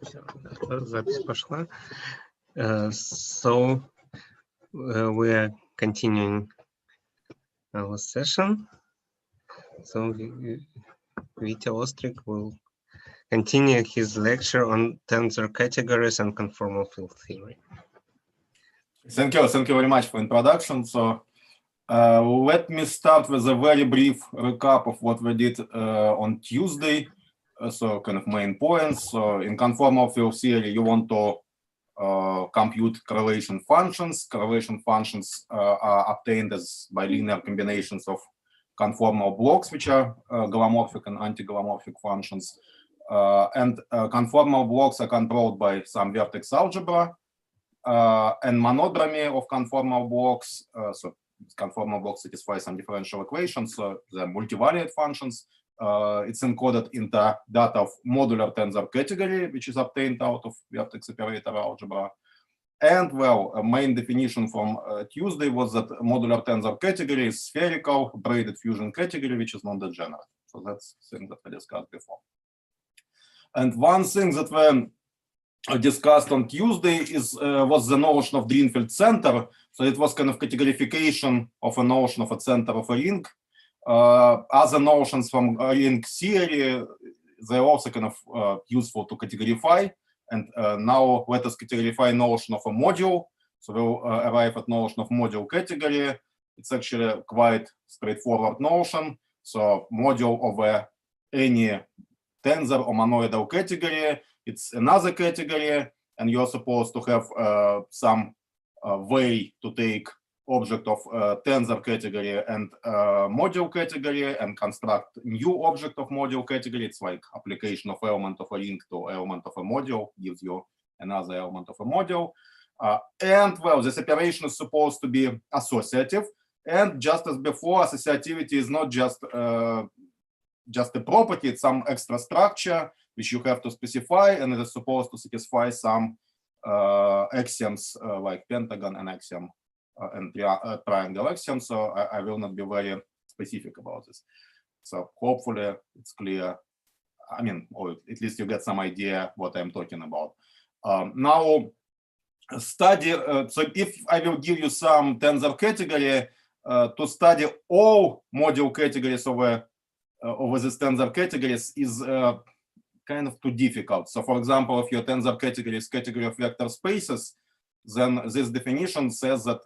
Запись пошла. So we are continuing our session. So Vita Ostrik will continue his lecture on tensor categories and conformal field theory. Thank you very much for introduction. So let me start with a very brief recap of what we did on Tuesday. So kind of main points. So in conformal field theory, you want to compute correlation functions. Correlation functions are obtained as bilinear combinations of conformal blocks, which are galomorphic and anti-galomorphic functions. And conformal blocks are controlled by some vertex algebra. And monodromy of conformal blocks, so conformal blocks satisfy some differential equations, so they're multivariate functions. It's encoded in the data of modular tensor category, which is obtained out of vertex operator algebra. And well, a main definition from Tuesday was that modular tensor category is spherical braided fusion category, which is non-degenerate. So that's the thing that we discussed before. And one thing that we discussed on Tuesday was the notion of Greenfield center. So it was kind of categorification of a notion of a center of a ring. Other notions from ring theory, they're also kind of useful to categorify. And now let us categorify notion of a module. So we'll arrive at notion of module category. It's actually a quite straightforward notion. So module of any tensor or monoidal category, it's another category, and you're supposed to have some way to take object of tensor category and module category and construct new object of module category. It's like application of element of a ring to element of a module gives you another element of a module. And well, this operation is supposed to be associative. And just as before, associativity is not just a property, it's some extra structure which you have to specify, and it is supposed to satisfy some axioms like pentagon and axiom and triangle axiom. So I will not be very specific about this. So hopefully it's clear. I mean, or at least you get some idea what I'm talking about. Now, study. So if I will give you some tensor category to study all module categories over this tensor categories is kind of too difficult. So for example, if your tensor category is category of vector spaces, then this definition says that,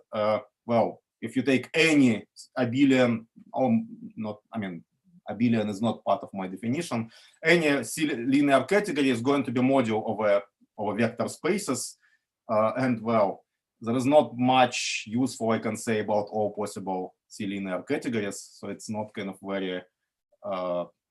well, if you take any abelian, or not, I mean, abelian is not part of my definition, any linear category is going to be module over vector spaces. And well, there is not much useful I can say about all possible C-linear categories. So it's not kind of very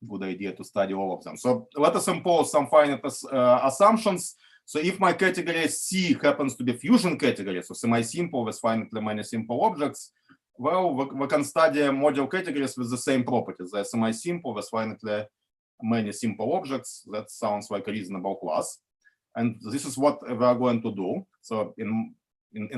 good idea to study all of them. So let us impose some finite assumptions. So if my category C happens to be fusion category, so semi-simple with finitely many simple objects, well, we can study module categories with the same properties. They're semi-simple with finitely many simple objects. That sounds like a reasonable class. And this is what we are going to do. So in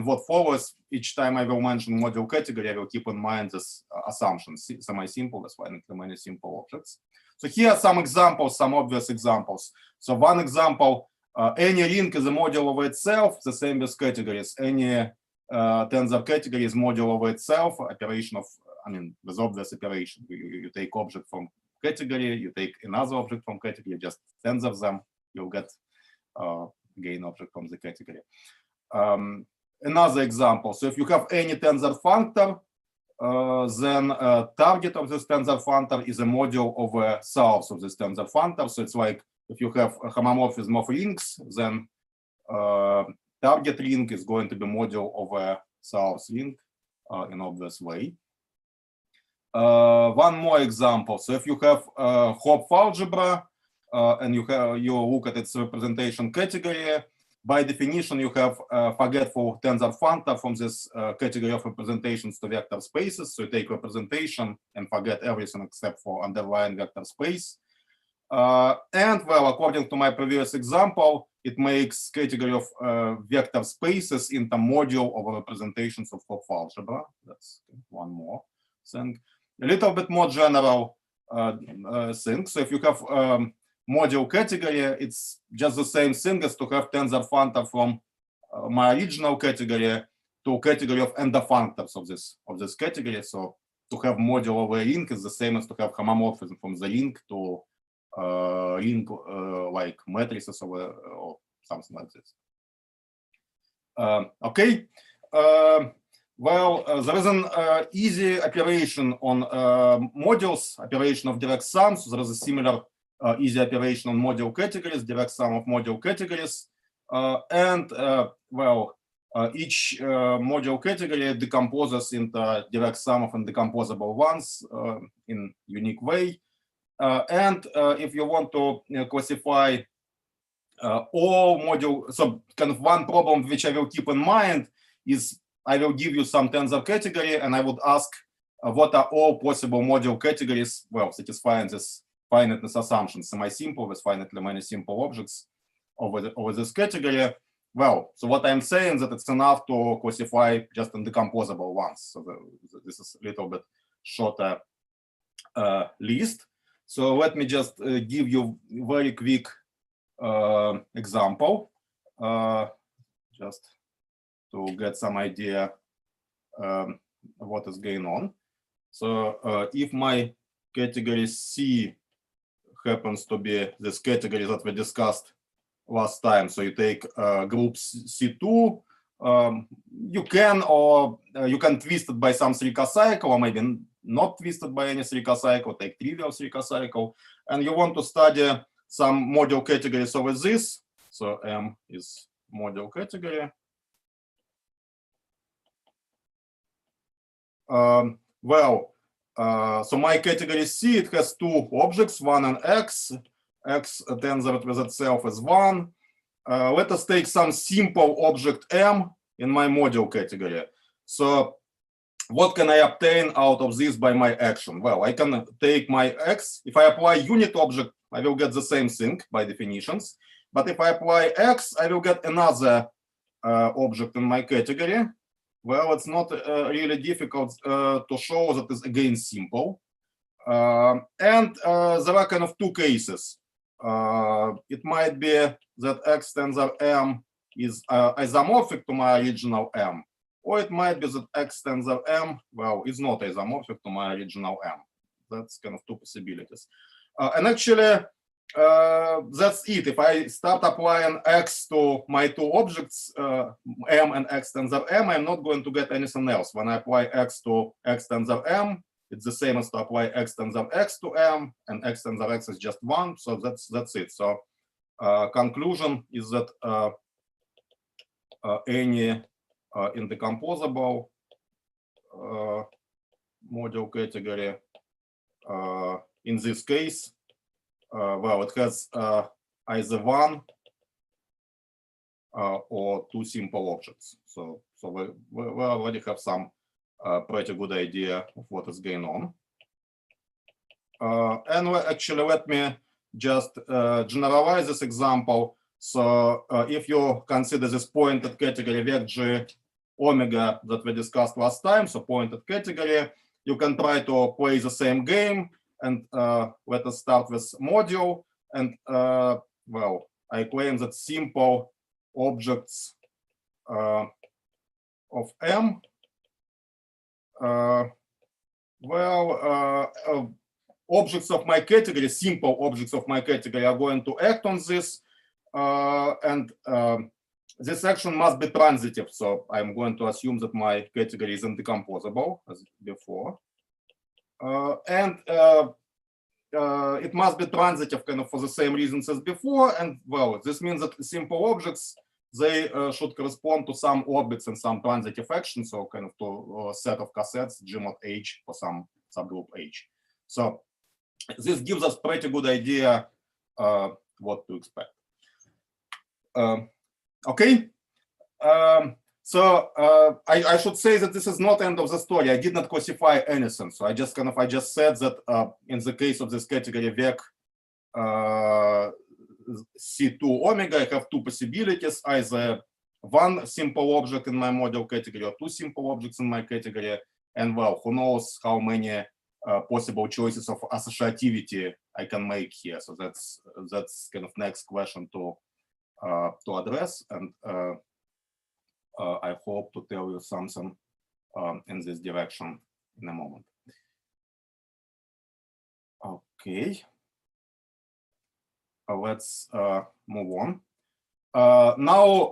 what follows, each time I will mention module category, I will keep in mind this assumptions, semi-simple with finitely many simple objects. So here are some examples, some obvious examples. So one example, any ring is a module over itself, the same with categories. Any tensor category is module over itself, operation of, I mean, with obvious operation. You take object from category, you take another object from category, just tensor them, you'll get gain object from the category. Another example, so if you have any tensor functor, then target of this tensor functor is a module over source of this tensor functor. So it's like if you have a homomorphism of rings, then target ring is going to be module over source ring in obvious way. One more example. So if you have Hopf algebra and you look at its representation category, by definition, you have forgetful tensor functor from this category of representations to vector spaces. So you take representation and forget everything except for underlying vector space. And well, according to my previous example, it makes category of vector spaces into module of representations of Hopf algebra. That's one more thing. A little bit more general thing. So if you have module category, it's just the same thing as to have tensor functor from my original category to category of end functors of this category. So to have module of a ring is the same as to have homomorphism from the ring to ring like matrices or something like this. Okay. Well, there is an easy operation on modules, operation of direct sum. So there is a similar easy operation on module categories, direct sum of module categories. Each module category decomposes into direct sum of undecomposable ones in unique way. If you want to classify all module, so kind of one problem which I will keep in mind is I will give you some tensor category and I would ask what are all possible module categories, well, satisfying this finiteness assumption, semi-simple with finitely many simple objects over this category. Well, so what I'm saying is that it's enough to classify just undecomposable ones. So this is a little bit shorter list. So let me just give you very quick example, just to get some idea what is going on. So if my category C happens to be this category that we discussed last time, so you take group C2, you can twist it by some Srika cycle, or maybe not twisted by any Srika cycle, take trivial Srika cycle, and you want to study some module categories over this. So M is module category. So my category C, it has two objects, one and X tensor with itself is 1. Let us take some simple object M in my module category. So what can I obtain out of this by my action? Well, I can take my X. If I apply unit object, I will get the same thing by definitions. But if I apply X, I will get another object in my category. Well, it's not really difficult to show that it's again simple. And there are kind of two cases. It might be that X tensor M is isomorphic to my original M, or it might be that X tensor M, well, is not isomorphic to my original M. That's kind of two possibilities. And actually, that's it. If I start applying X to my two objects, M and X tensor M, I'm not going to get anything else. When I apply X to X tensor M, it's the same as to apply X tensor X to M, and X tensor X is just 1. So that's it. So conclusion is that any indecomposable module category in this case, well, it has either one or two simple objects. So we already have some pretty good idea of what is going on. And actually, let me just generalize this example. So if you consider this pointed category vec omega that we discussed last time, so pointed category, you can try to play the same game. And let us start with module. And well, I claim that simple objects of M, objects of my category, simple objects of my category are going to act on this. And this action must be transitive. So I'm going to assume that my category is indecomposable as before. It must be transitive kind of for the same reasons as before. And well, this means that simple objects, they should correspond to some orbits and some transitive actions, so kind of to a set of cassettes, G mod H for some subgroup H. So this gives us pretty good idea what to expect. Okay. I should say that this is not end of the story. I did not classify anything. So I just said that in the case of this category vec C2 omega, I have two possibilities, either one simple object in my module category or two simple objects in my category. And well, who knows how many possible choices of associativity I can make here. So that's kind of next question to address, and I hope to tell you something in this direction in a moment. Okay, let's move on. Now,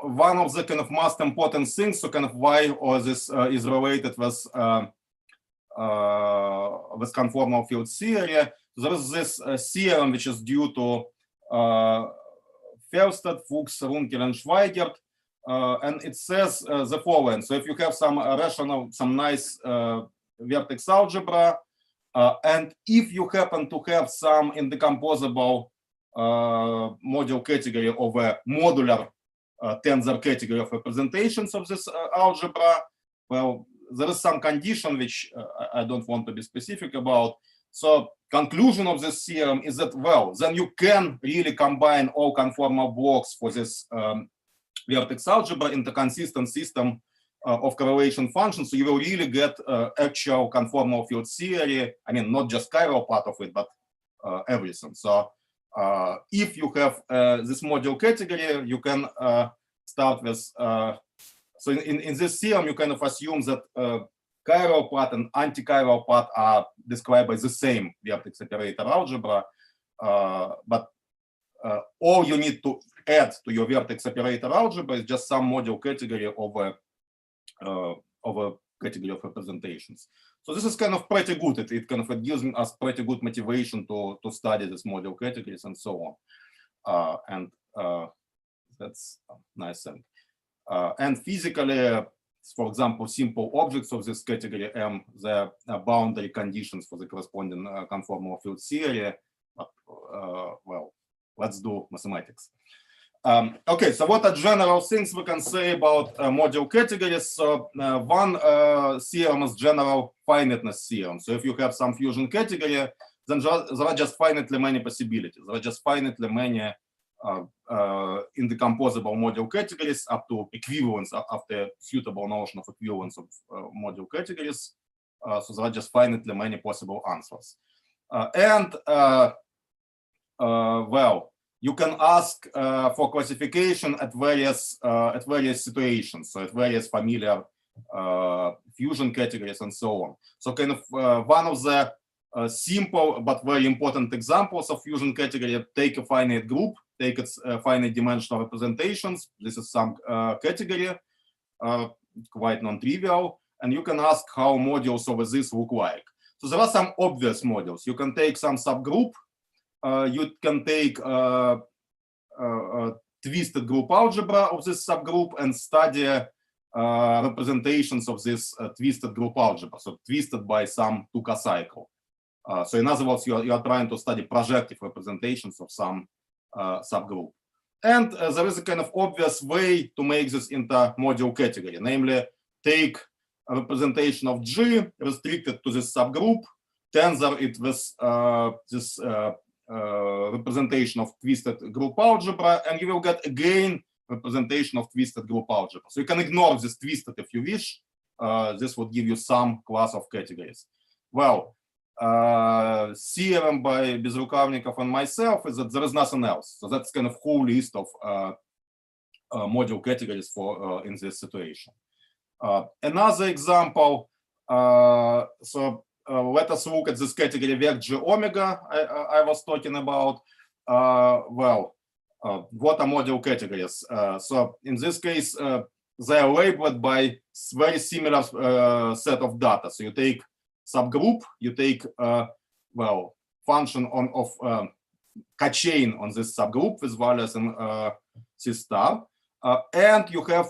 one of the kind of most important things, so kind of why all this is related with conformal field theory. There is this theorem which is due to Felsted, Fuchs, Runkel, and Schweigert, and it says the following. So if you have some rational, some nice vertex algebra, and if you happen to have some indecomposable module category of a modular tensor category of representations of this algebra, well, there is some condition which I don't want to be specific about. So conclusion of this theorem is that, well, then you can really combine all conformal blocks for this vertex algebra into consistent system of correlation functions. So you will really get actual conformal field theory. I mean, not just chiral part of it, but everything. So if you have this module category, you can start with, so in this theorem, you kind of assume that chiral part and anti-chiral part are described by the same vertex operator algebra, but all you need to add to your vertex operator algebra is just some module category of a category of representations. So this is kind of pretty good. It kind of gives us pretty good motivation to study this module categories and so on. And that's a nice thing. And physically, for example, simple objects of this category M, the boundary conditions for the corresponding conformal field theory. But, well, let's do mathematics. Okay, so what are general things we can say about module categories? So one theorem is general finiteness theorem. So if you have some fusion category, then there are just finitely many possibilities. There are just finitely many indecomposable module categories up to equivalence after suitable notion of equivalence of module categories. So there are just finitely many possible answers. Well, you can ask for classification at various situations, so at various familiar fusion categories and so on. So kind of one of the simple but very important examples of fusion category: take a finite group, take its finite dimensional representations. This is some category, quite non-trivial, and you can ask how modules over this look like. So there are some obvious modules. You can take some subgroup. You can take twisted group algebra of this subgroup and study representations of this twisted group algebra, so twisted by some Tuka cycle. So in other words, you are trying to study projective representations of some subgroup. And there is a kind of obvious way to make this into module category, namely take a representation of G restricted to this subgroup, tensor it with this representation of twisted group algebra, and you will get again representation of twisted group algebra. So you can ignore this twisted if you wish. This would give you some class of categories. Well, theorem by Bezrukavnikov and myself is that there is nothing else. So that's kind of whole list of module categories for in this situation. Another example. Let us look at this category vec G omega I was talking about. Well, what are module categories? So in this case, they are labeled by very similar set of data. So you take subgroup, you take well, function of k-chain on this subgroup with values in C star, and you have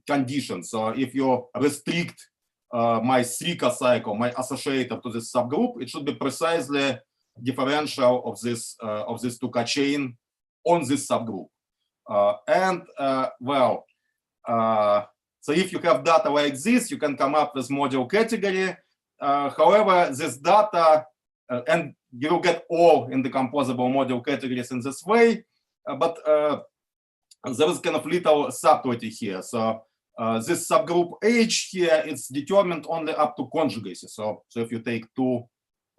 conditions. So if you restrict my Srika cycle, my associator to this subgroup, it should be precisely differential of this to k-chain on this subgroup. Well, so if you have data like this, you can come up with module category. However, this data, and you will get all indecomposable module categories in this way, but there is kind of little subtlety here. So this subgroup H here, it's determined only up to conjugacy. So if you take two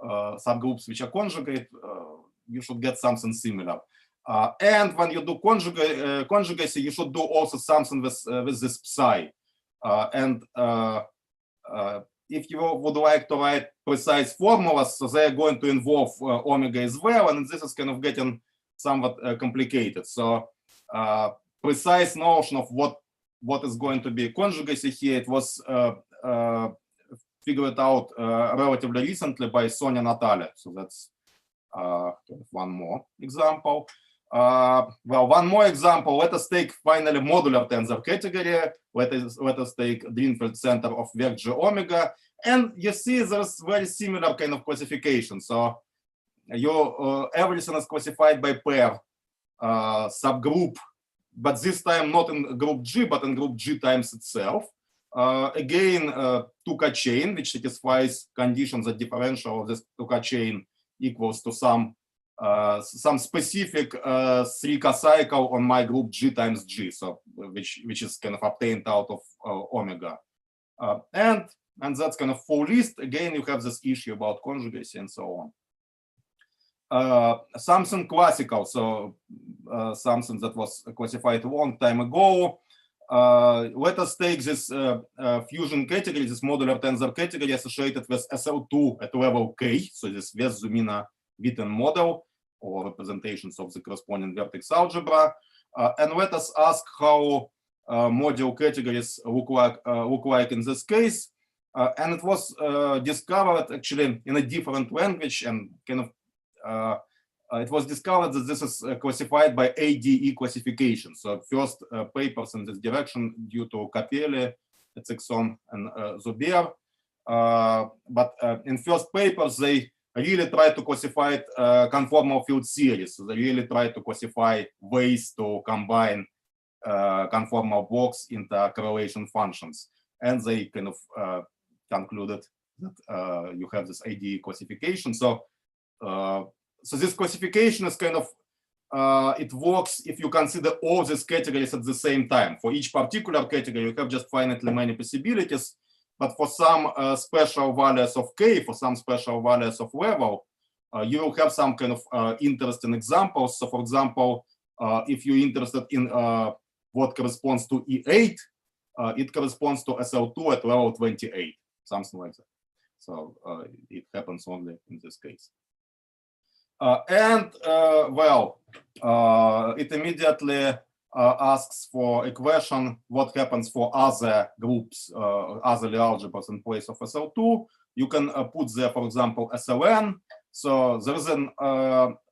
subgroups which are conjugate, you should get something similar. And when you do conjugacy, you should do also something with this psi. If you would like to write precise formulas, so they're going to involve omega as well, and this is kind of getting somewhat complicated. So precise notion of what is going to be conjugacy here, it was figured out relatively recently by Sonia Natalia. So that's one more example. Well, one more example. Let us take finally modular tensor category. Let us take Drinfeld center of vec G omega, and you see there's very similar kind of classification. So everything is classified by pair subgroup, but this time not in group G, but in group G times itself. Again, Tuka chain, which satisfies conditions that differential of this Tuka chain equals to some specific 3K cycle on my group G times G, so which is kind of obtained out of omega, and that's kind of full list. Again, you have this issue about conjugacy and so on. Something classical, so something that was classified a long time ago. Let us take this fusion category, this modular tensor category associated with SL2 at level K, so this Wess-Zumina-Witten model or representations of the corresponding vertex algebra, and let us ask how module categories look like in this case. And it was discovered actually in a different language, and kind of it was discovered that this is classified by ADE classification. So first papers in this direction due to Capelli, Etzekson, and Zuber. But in first papers, they really try to classify conformal field series. So they really try to classify ways to combine conformal blocks into correlation functions. And they kind of concluded that you have this ADE classification. So this classification is kind of, it works if you consider all these categories at the same time. For each particular category, you have just finitely many possibilities. But for some special values of K, for some special values of level, you will have some kind of interesting examples. So for example, if you're interested in what corresponds to E8, it corresponds to SL2 at level 28, something like that. So it happens only in this case. Well, it immediately asks for a question: what happens for other groups, other algebras in place of SL2? You can put there, for example, SLN. So there is an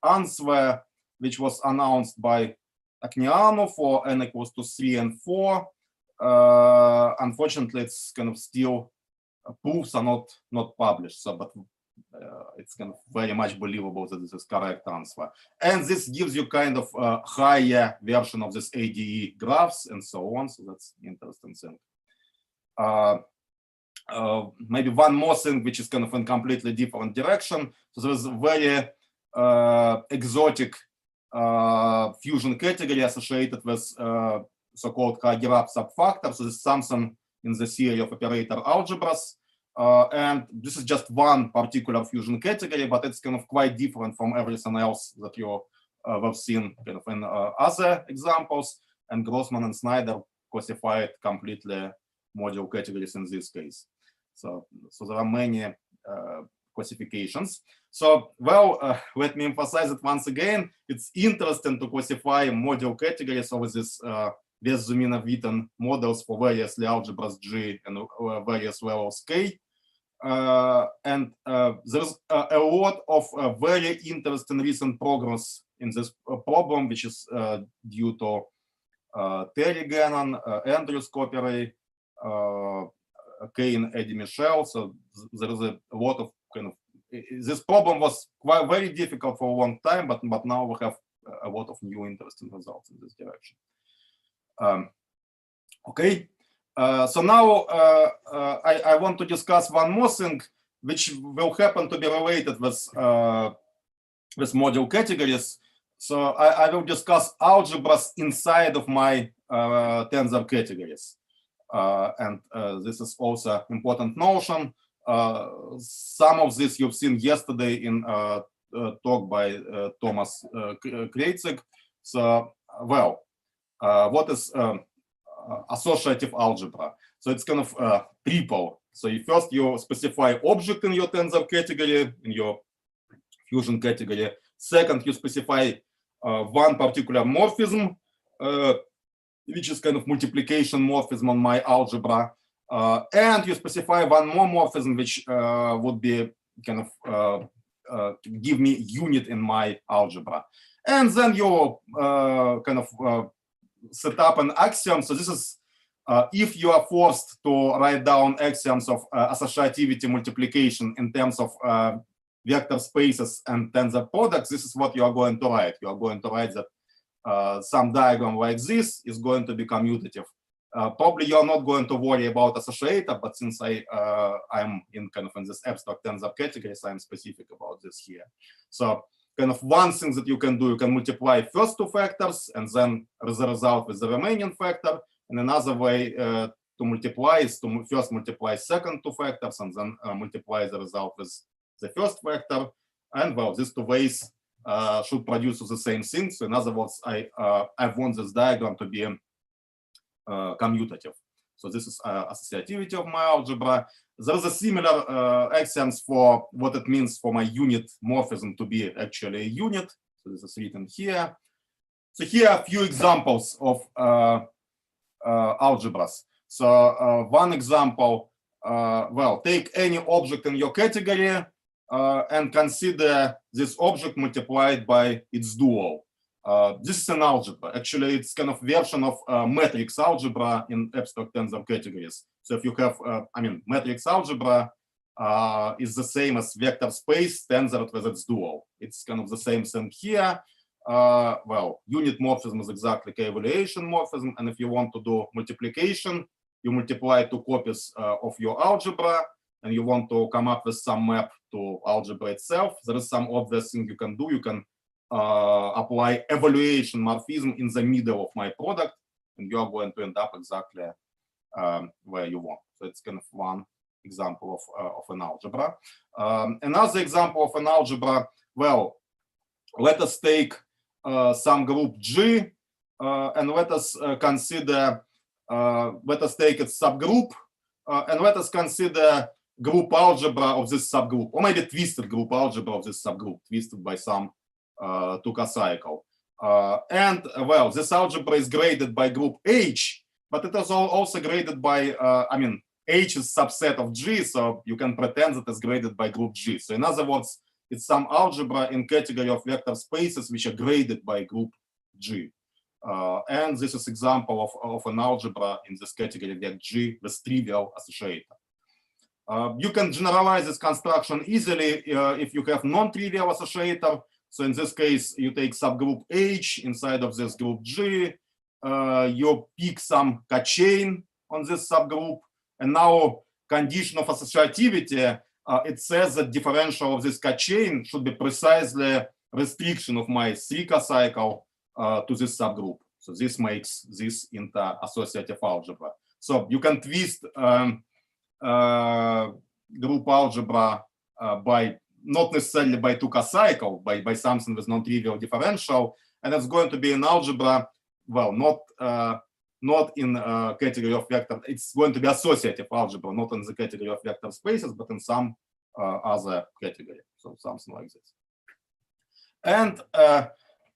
answer which was announced by Agniano for n equals to 3 and 4. Unfortunately, it's kind of still proofs are not published. So, but it's kind of very much believable that this is correct answer. And this gives you kind of a higher version of this ADE graphs and so on. So that's interesting thing. Maybe one more thing, which is kind of in completely different direction. So there's a very exotic fusion category associated with so-called high-graph subfactor. So this is something in the theory of operator algebras. And this is just one particular fusion category, but it's kind of quite different from everything else that you have seen kind of in other examples. And Grossman and Snyder classified completely module categories in this case. So there are many classifications. So, well, let me emphasize it once again. It's interesting to classify module categories over this Wess-Zumina-Witten models for various algebras G and various levels K. And there's a lot of very interesting recent progress in this problem, which is due to Terry Gannon, Andrew Scoppery, Kane, Eddie Michel. So there is a lot of kind of, this problem was quite very difficult for a long time, but now we have a lot of new interesting results in this direction. Okay, so now I want to discuss one more thing, which will happen to be related with module categories. So I will discuss algebras inside of my tensor categories. And this is also important notion. Some of this you've seen yesterday in talk by Thomas Krejcik. So, well, what is associative algebra? So it's kind of triple. So first you specify object in your tensor category, in your fusion category. Second, you specify one particular morphism, which is kind of multiplication morphism on my algebra. And you specify one more morphism, which would be kind of give me unit in my algebra. And then you kind of set up an axiom. So this is if you are forced to write down axioms of associativity multiplication in terms of vector spaces and tensor products, this is what you are going to write. You are going to write that some diagram like this is going to be commutative. Probably you're not going to worry about associator, but since I'm in kind of in this abstract tensor category, so I'm specific about this here. So kind of one thing that you can do, you can multiply first two factors and then the result with the remaining factor. And another way to multiply is to first multiply second two factors and then multiply the result with the first factor. And well, these two ways should produce the same thing. So in other words, I want this diagram to be commutative. So this is associativity of my algebra. There is a similar axioms for what it means for my unit morphism to be actually a unit. So this is written here. So here are a few examples of algebras. So one example, well, take any object in your category and consider this object multiplied by its dual. This is an algebra. Actually, it's kind of version of matrix algebra in abstract tensor categories. So if you have, I mean, matrix algebra is the same as vector space tensored with its dual. It's kind of the same thing here. Well, unit morphism is exactly k-evaluation morphism. And if you want to do multiplication, you multiply two copies of your algebra, and you want to come up with some map to algebra itself. There is some obvious thing you can do. You can apply evaluation morphism in the middle of my product, and you are going to end up exactly where you want. So it's kind of one example of an algebra. Another example of an algebra, well, let us take some group G and let us consider, let us take its subgroup and let us consider group algebra of this subgroup, or maybe twisted group algebra of this subgroup, twisted by some Tuka cycle. And well, this algebra is graded by group H, but it is also graded by, I mean, H is subset of G, so you can pretend that it's graded by group G. So in other words, it's some algebra in category of vector spaces which are graded by group G. And this is example of an algebra in this category that G with trivial associator. You can generalize this construction easily if you have non-trivial associator. So in this case, you take subgroup H inside of this group G, you pick some chain on this subgroup, and now condition of associativity, it says that differential of this chain should be precisely restriction of my Srika cycle to this subgroup. So this makes this into associative algebra. So you can twist group algebra by not necessarily by Tuka cycle, by something with non-trivial differential, and it's going to be an algebra, well, not in category of vector, it's going to be associative algebra, not in the category of vector spaces, but in some other category, so something like this. And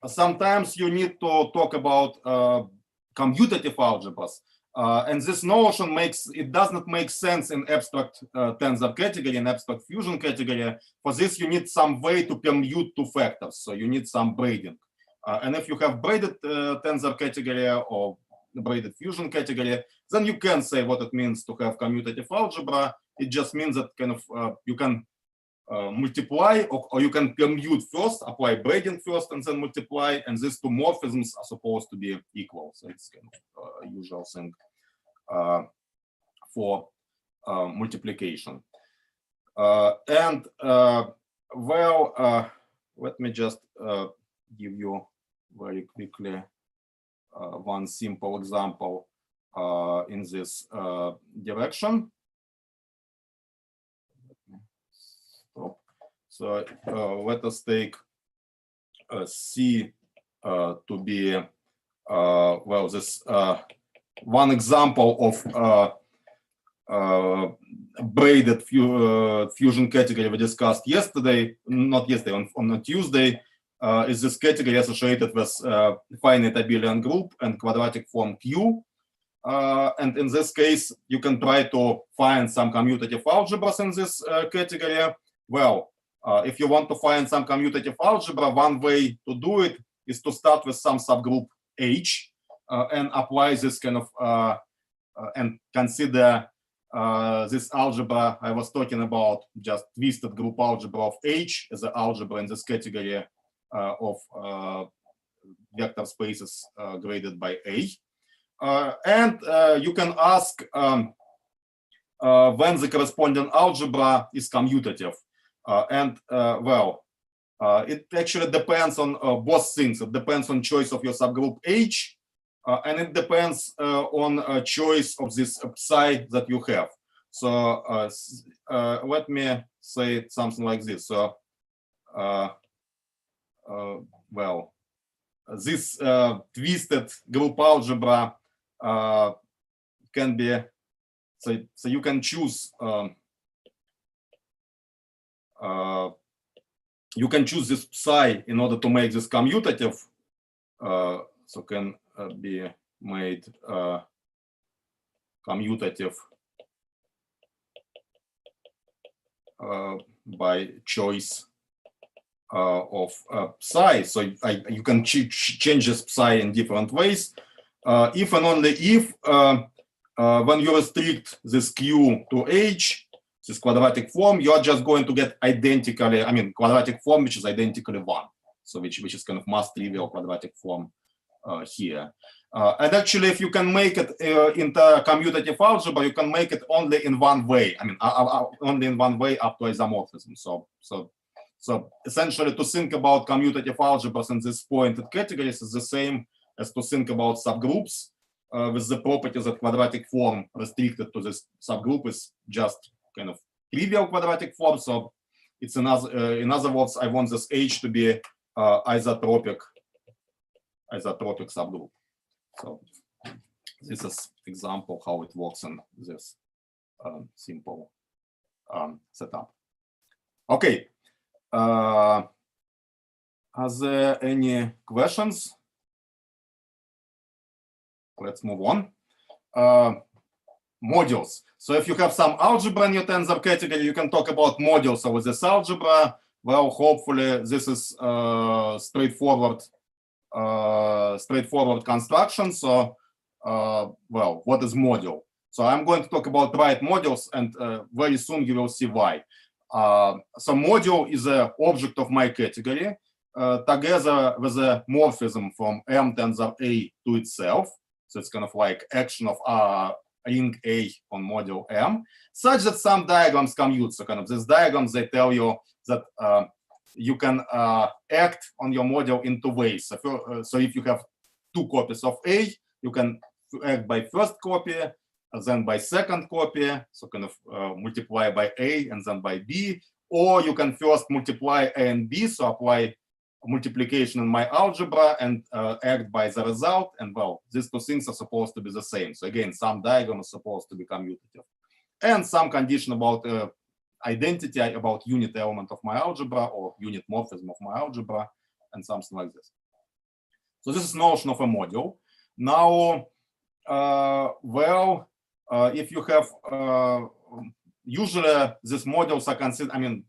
sometimes you need to talk about commutative algebras. And this notion does not make sense in abstract tensor category, in abstract fusion category. For this, you need some way to permute two factors. So you need some braiding. And if you have braided tensor category or braided fusion category, then you can say what it means to have commutative algebra. It just means that kind of you can multiply or you can permute first, apply braiding first and then multiply, and these two morphisms are supposed to be equal. So it's kind of usual thing for multiplication. And well, let me just give you very quickly one simple example in this direction. So let us take C to be, well, this one example of braided fusion category we discussed yesterday, not yesterday, on Tuesday, is this category associated with finite abelian group and quadratic form Q. And in this case, you can try to find some commutative algebras in this category. Well, if you want to find some commutative algebra, one way to do it is to start with some subgroup H and apply this kind of, and consider this algebra I was talking about, just twisted group algebra of H as an algebra in this category of vector spaces graded by A. And you can ask when the corresponding algebra is commutative. Well, it actually depends on both things. It depends on choice of your subgroup H, and it depends on a choice of this psi that you have. So let me say something like this. So, well, this twisted group algebra can be, so you can choose this psi in order to make this commutative, so can be made commutative by choice of psi. So you can change this psi in different ways. If and only if, when you restrict this Q to H, this quadratic form, you are just going to get identically, I mean, quadratic form which is identically 1. So which is kind of mass trivial quadratic form here. And actually, if you can make it into commutative algebra, you can make it only in one way. I mean, only in one way up to isomorphism. So essentially, to think about commutative algebras in this pointed categories is the same as to think about subgroups with the property that quadratic form restricted to this subgroup is just kind of trivial quadratic form. So it's another, in other words, I want this H to be isotropic subgroup. So this is example how it works in this simple setup. Okay. Are there any questions? Let's move on. Modules. So if you have some algebra in your tensor category, you can talk about modules over this algebra. Well, hopefully this is straightforward construction. So, well, what is module? So I'm going to talk about right modules, and very soon you will see why. So module is an object of my category together with a morphism from M tensor A to itself. So it's kind of like action of ring A on module M, such that some diagrams commute. So kind of these diagrams, they tell you that you can act on your module in two ways. So if you have two copies of A, you can act by first copy, then by second copy, so kind of multiply by A and then by B, or you can first multiply A and B, so apply multiplication in my algebra and act by the result. And well, these two things are supposed to be the same. So again, some diagram is supposed to be commutative, and some condition about identity about unit element of my algebra or unit morphism of my algebra and something like this. So this is notion of a module. Now, well, if you have, usually these modules are considered, I mean,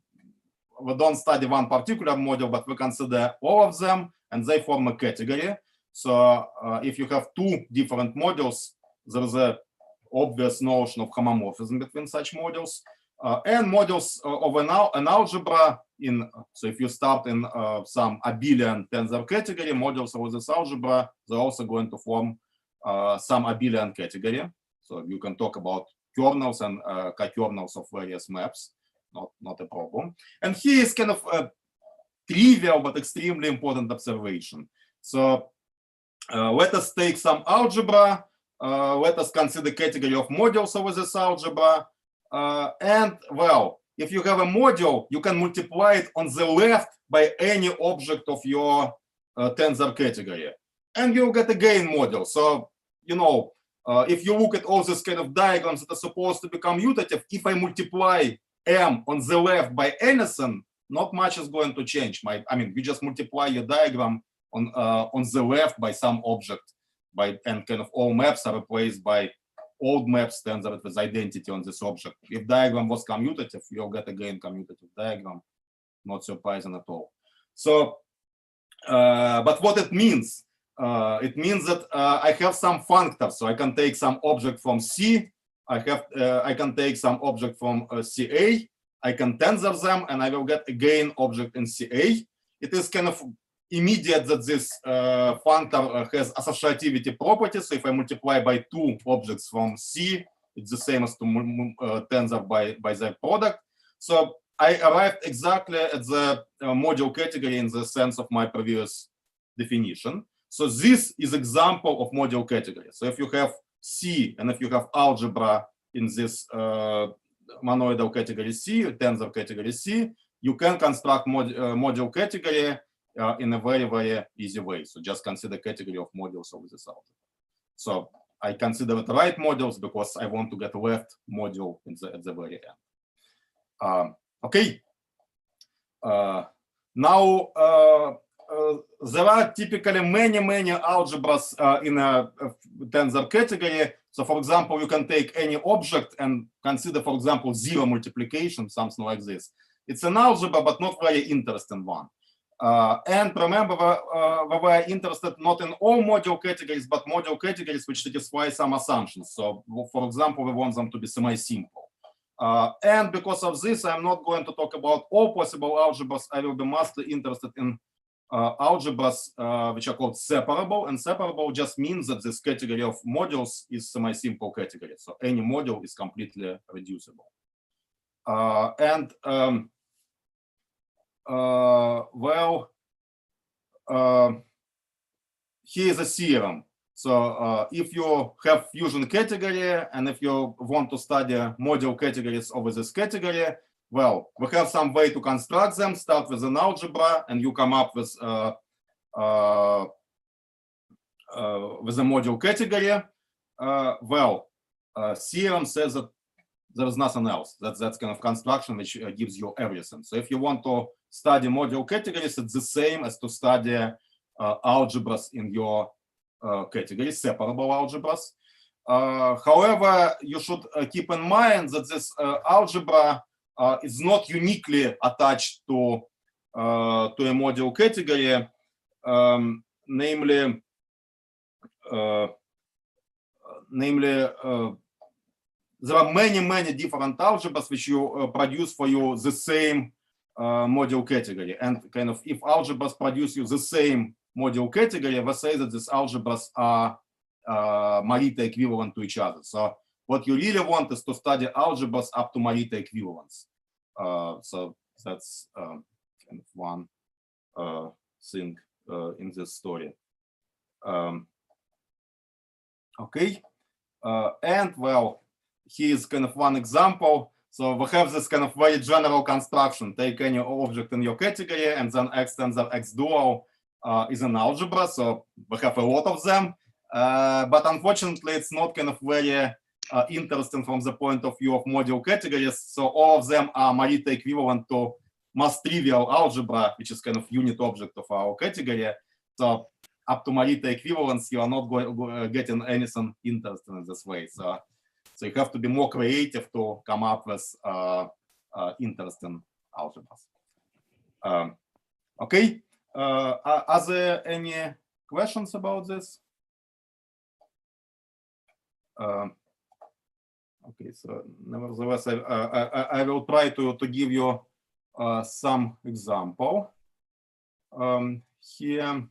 we don't study one particular module, but we consider all of them, and they form a category. So if you have two different modules, there is an obvious notion of homomorphism between such modules. And modules of an algebra so if you start in some abelian tensor category, modules of this algebra, they're also going to form some abelian category. So you can talk about kernels and co-kernels of various maps, not a problem. And here is kind of a trivial but extremely important observation. So let us take some algebra, let us consider category of modules over this algebra, and well, if you have a module, you can multiply it on the left by any object of your tensor category, and you'll get again module. So, you know, if you look at all these kind of diagrams that are supposed to be commutative, if I multiply M on the left by anything, not much is going to change. I mean, you just multiply your diagram on the left by some object, and kind of all maps are replaced by old maps tensor with identity on this object. If diagram was commutative, you'll get again commutative diagram. Not surprising at all. So, but what it means that I have some functor, so I can take some object from C. I can take some object from CA. I can tensor them, and I will get again object in CA. It is kind of immediate that this functor has associativity properties. So if I multiply by 2 objects from C, it's the same as to tensor by their product. So I arrived exactly at the module category in the sense of my previous definition. So this is example of module category. So if you have C and if you have algebra in this monoidal category C, tensor category C, you can construct module category in a very, very easy way. So just consider category of modules of this algebra. So I consider it right modules because I want to get left module at the very end. Okay. Now there are typically many algebras in a tensor category. So for example, you can take any object and consider, for example, zero multiplication, something like this. It's an algebra, but not very interesting one. And remember, we were interested not in all module categories, but module categories which satisfy some assumptions. So for example, we want them to be semi-simple. And because of this, I'm not going to talk about all possible algebras. I will be mostly interested in algebras which are called separable, and separable just means that this category of modules is semi-simple category. So any module is completely reducible. Well, here is a theorem. So if you have fusion category and if you want to study module categories over this category, well, we have some way to construct them. Start with an algebra, and you come up with a module category. Theorem says that there is nothing else. That's kind of construction which gives you everything. So if you want to study module categories, it's the same as to study algebras in your category, separable algebras. However, you should keep in mind that this algebra is not uniquely attached to a module category. Namely, there are many different algebras which you produce for you the same module category. And kind of if algebras produce you the same module category, we say that these algebras are Morita equivalent to each other. So what you really want is to study algebras up to Morita equivalence. So that's kind of one thing in this story. Okay, and well, here's kind of one example. So we have this kind of very general construction. Take any object in your category, and then X tensor X dual is an algebra. So we have a lot of them, but unfortunately, it's not kind of very interesting from the point of view of module categories. So all of them are Morita equivalent to most trivial algebra, which is kind of unit object of our category. So up to Morita equivalence, you are not getting anything interesting in this way. So you have to be more creative to come up with interesting algebras. Okay. Are there any questions about this? Okay, so nevertheless, I will try to give you some example here.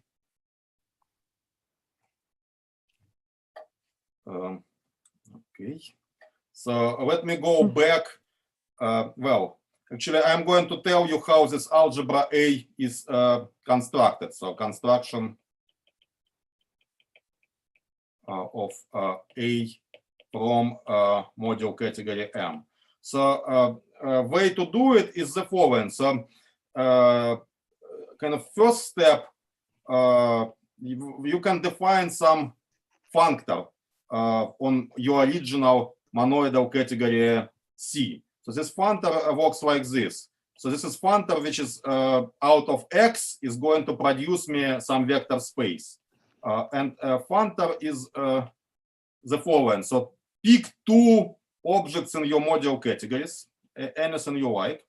Okay, so let me go back. Well, actually, I'm going to tell you how this algebra A is constructed. So construction of A from module category M. So way to do it is the following. So kind of first step, you can define some functor on your original monoidal category C. So this functor works like this. So this is functor which is out of X is going to produce me some vector space. And functor is the following. So pick two objects in your module categories, anything you like.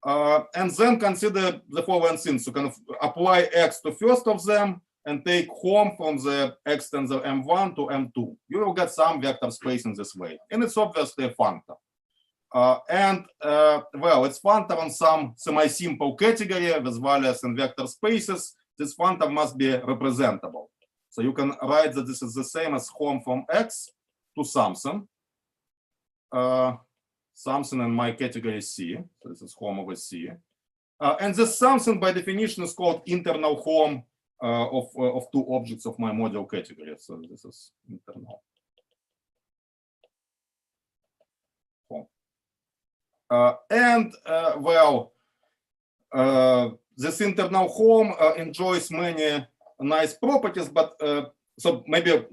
And then consider the following things. So kind of apply X to first of them and take home from the X tensor M1 to M2. You will get some vector space in this way. And it's obviously a functor. Well, it's functor on some semi-simple category with values and vector spaces. This functor must be representable. So you can write that this is the same as home from X to something. Something in my category C. So this is home over C. And this something by definition is called internal home of two objects of my module category. So this is internal home. This internal home enjoys many nice properties, but so maybe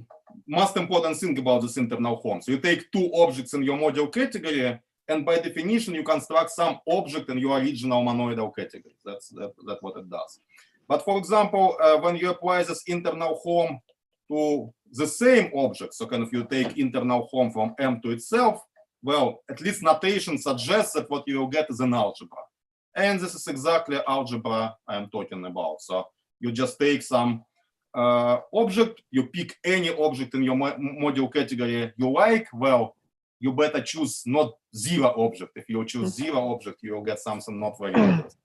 most important thing about this internal home. So you take two objects in your module category, and by definition, you construct some object in your original monoidal category. That's what it does. But for example, when you apply this internal home to the same object, so kind of you take internal home from M to itself, well, at least notation suggests that what you will get is an algebra. And this is exactly algebra I'm talking about. So you just take some object, you pick any object in your module category you like. Well, you better choose not zero object. If you choose zero object, you will get something not very interesting.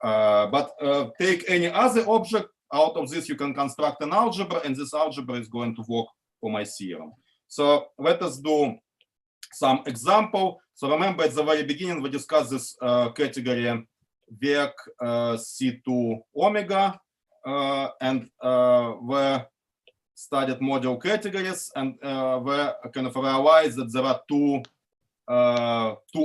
But take any other object. Out of this, you can construct an algebra, and this algebra is going to work for my theorem. So let us do some example. So remember, at the very beginning, we discussed this category vec C2 omega, and we studied module categories, and we kind of realized that there are two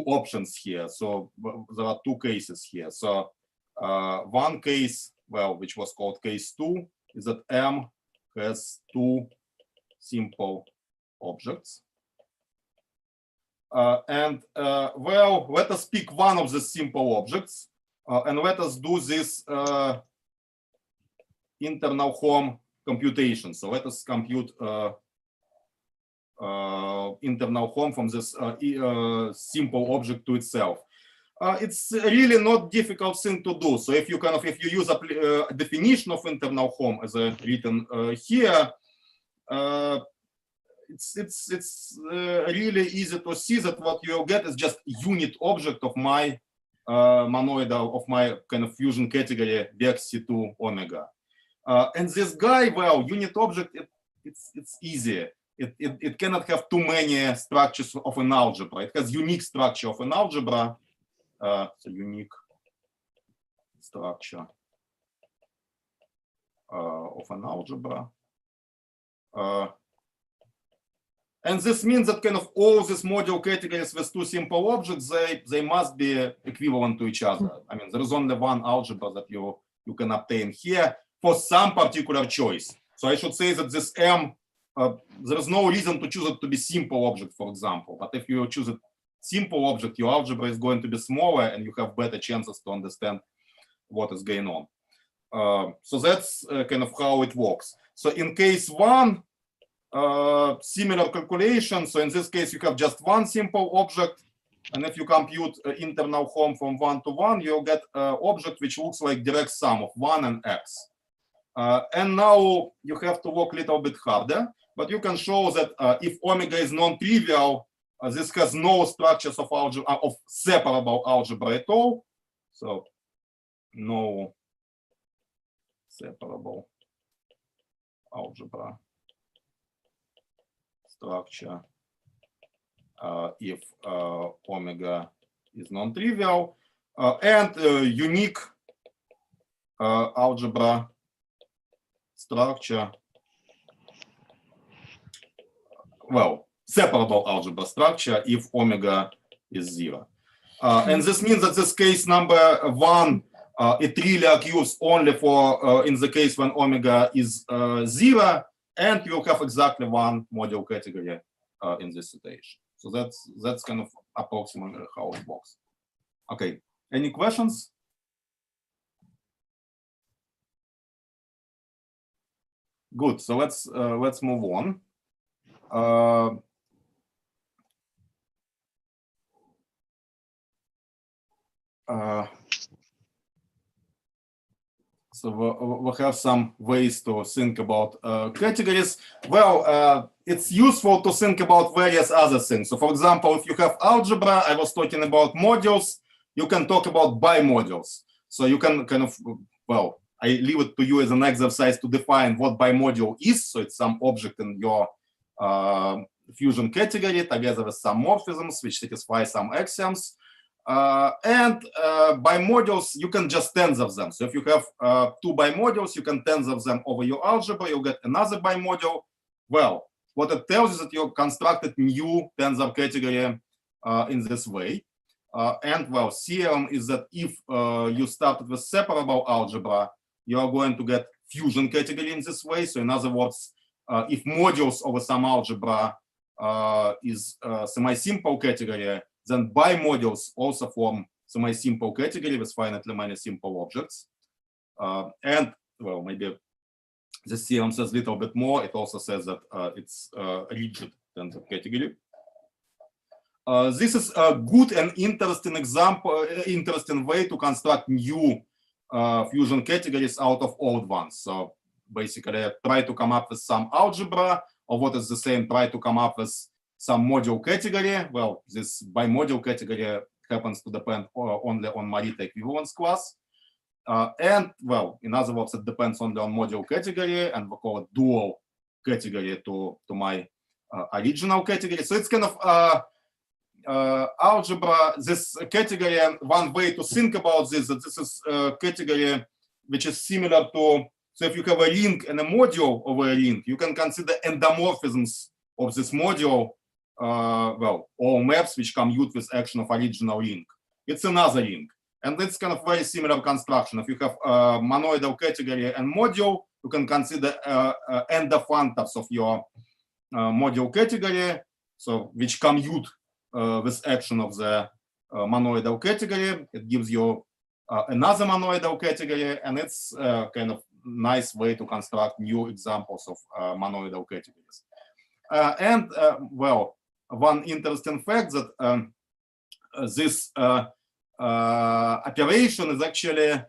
options here. So there are two cases here. So one case, well, which was called case 2, is that M has two simple objects. Well, let us pick one of the simple objects, and let us do this internal home computation. So let us compute internal home from this simple object to itself. It's really not difficult thing to do. So if you use a definition of internal home as written here, it's really easy to see that what you'll get is just unit object of my monoidal, of my kind of fusion category vec C2 omega. And this guy, well, unit object, it's easy. It cannot have too many structures of an algebra. It has unique structure of an algebra. So unique structure of an algebra. And this means that kind of all these module categories with two simple objects, they must be equivalent to each other. I mean, there is only one algebra that you can obtain here for some particular choice. So I should say that this M, there is no reason to choose it to be simple object, for example. But if you choose a simple object, your algebra is going to be smaller and you have better chances to understand what is going on. So that's kind of how it works. So in case 1, similar calculation. So in this case, you have just one simple object. And if you compute internal home from 1 to 1, you'll get an object which looks like direct sum of 1 and x. And now you have to work a little bit harder, but you can show that if omega is non-trivial, this has no structures of algebra, of separable algebra at all. So no separable algebra structure if omega is non-trivial, and unique algebra structure, well, separable algebra structure if omega is 0. And this means that this case number 1, it really occurs only for in the case when omega is 0, and you'll have exactly one module category in this situation. So that's kind of approximately how it works. Okay, any questions? Good. So let's move on. So we have some ways to think about categories. Well, it's useful to think about various other things. So for example, if you have algebra, I was talking about modules, you can talk about bimodules. So you can kind of, well, I leave it to you as an exercise to define what bimodule is. So it's some object in your fusion category together with some morphisms which satisfy some axioms. And bimodules, you can just tensor them. So if you have 2 bimodules, you can tensor them over your algebra, you'll get another bimodule. Well, what it tells you is that you constructed new tensor category in this way. And well, theorem is that if you started with separable algebra, you are going to get fusion category in this way. So in other words, if modules over some algebra is semi-simple category, then bimodules also form semi-simple category with finitely many simple objects. And well, maybe the theorem says a little bit more. It also says that it's rigid tensor category. This is a good and interesting example, interesting way to construct new fusion categories out of old ones. So basically, try to come up with some algebra, or what is the same, try to come up with some module category. Well, this bimodule category happens to depend only on Morita equivalence class. And well, in other words, it depends only on module category, and we call it dual category to my original category. So it's kind of algebra, this category, one way to think about this, that this is a category which is similar to, so if you have a ring and a module over a ring, you can consider endomorphisms of this module, well, all maps which commute with action of original ring. It's another ring. And it's kind of very similar construction. If you have a monoidal category and module, you can consider endofunctors of your module category, so which commute with action of the monoidal category. It gives you another monoidal category, and it's kind of nice way to construct new examples of monoidal categories. And well, one interesting fact that this operation is actually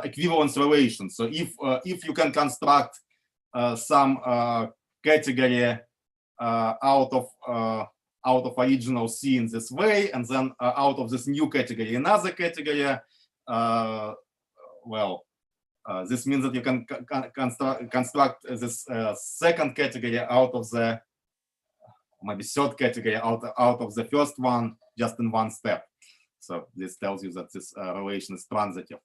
equivalence relation. So if you can construct some category out of original C in this way, and then out of this new category another category, well, this means that you can construct this second category out of the maybe third category out of the first one just in one step. So this tells you that this relation is transitive,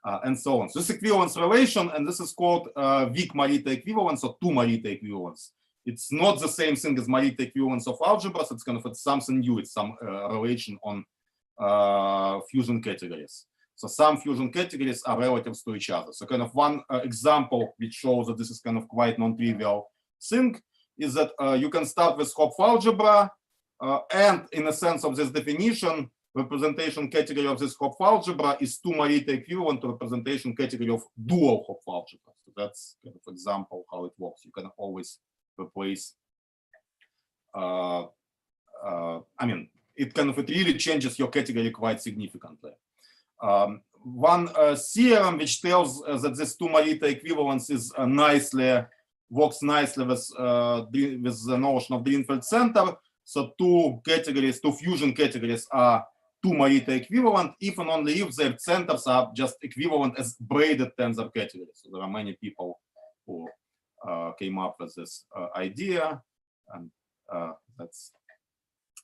and so on. So this equivalence relation, and this is called weak Morita equivalence or 2 Morita equivalence. It's not the same thing as Morita equivalence of algebras. It's kind of it's something new. It's some relation on fusion categories. So some fusion categories are relatives to each other. So kind of one example which shows that this is kind of quite non-trivial thing is that you can start with Hopf algebra, and in the sense of this definition, representation category of this Hopf algebra is 2 Morita equivalent to representation category of dual Hopf algebra. So that's kind of example how it works. You can always replace. I mean, it really changes your category quite significantly. One theorem which tells that this 2 Morita equivalence is works nicely with the notion of Drinfeld center. So 2 fusion categories are 2 Morita equivalent if and only if their centers are just equivalent as braided tensor categories. So there are many people who came up with this idea, and that's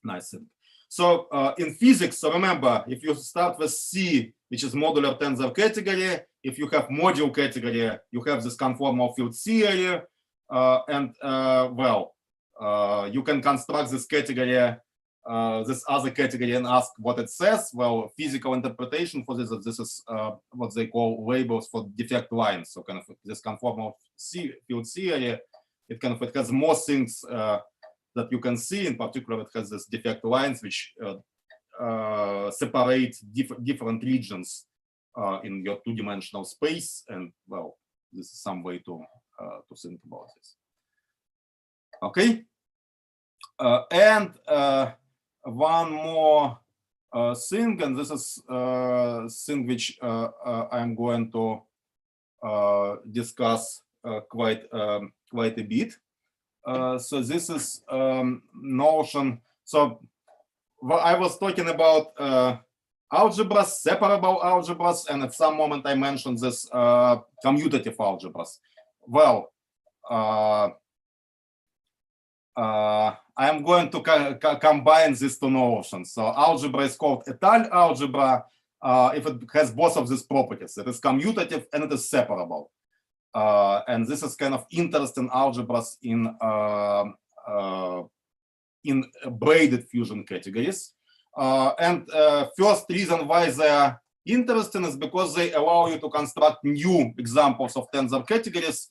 nice. So in physics, so remember, if you start with C, which is modular tensor category, if you have module category, you have this conformal field theory, and well, you can construct this category this other category and ask what it says. Well, physical interpretation for this is what they call labels for defect lines. So kind of this conformal field theory, it has more things that you can see. In particular, it has this defect lines which separate different regions in your two-dimensional space. And well, this is some way to think about this. Okay. And one more thing, and this is thing which I'm going to discuss quite a bit. So this is notion. So I was talking about algebras, separable algebras, and at some moment I mentioned this commutative algebras. Well, I'm going to combine these two notions. So algebra is called étale algebra if it has both of these properties. It is commutative and it is separable. And this is kind of interesting algebras in braided fusion categories. And first reason why they are interesting is because they allow you to construct new examples of tensor categories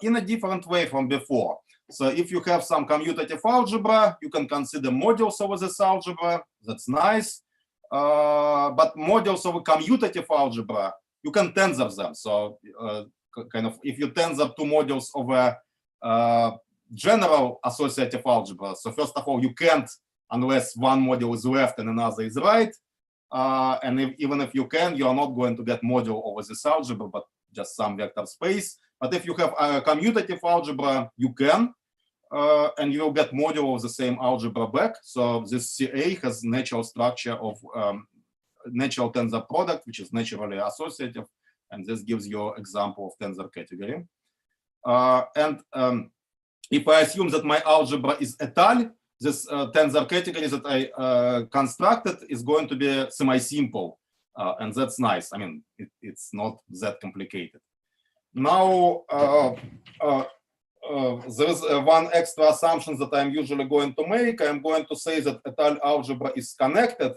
in a different way from before. So if you have some commutative algebra, you can consider modules over this algebra. That's nice. But modules of a commutative algebra, you can tensor them. So kind of if you tensor two modules of a general associative algebra, so first of all, you can't unless one module is left and another is right. And even if you can, you are not going to get module over this algebra, but just some vector space. But if you have a commutative algebra, you can. And you will get module of the same algebra back. So this CA has natural structure of natural tensor product, which is naturally associative. And this gives you example of tensor category. If I assume that my algebra is étale, this tensor category that I constructed is going to be semi-simple. And that's nice. I mean, it's not that complicated. Now, there is one extra assumption that I'm usually going to make. I'm going to say that étale algebra is connected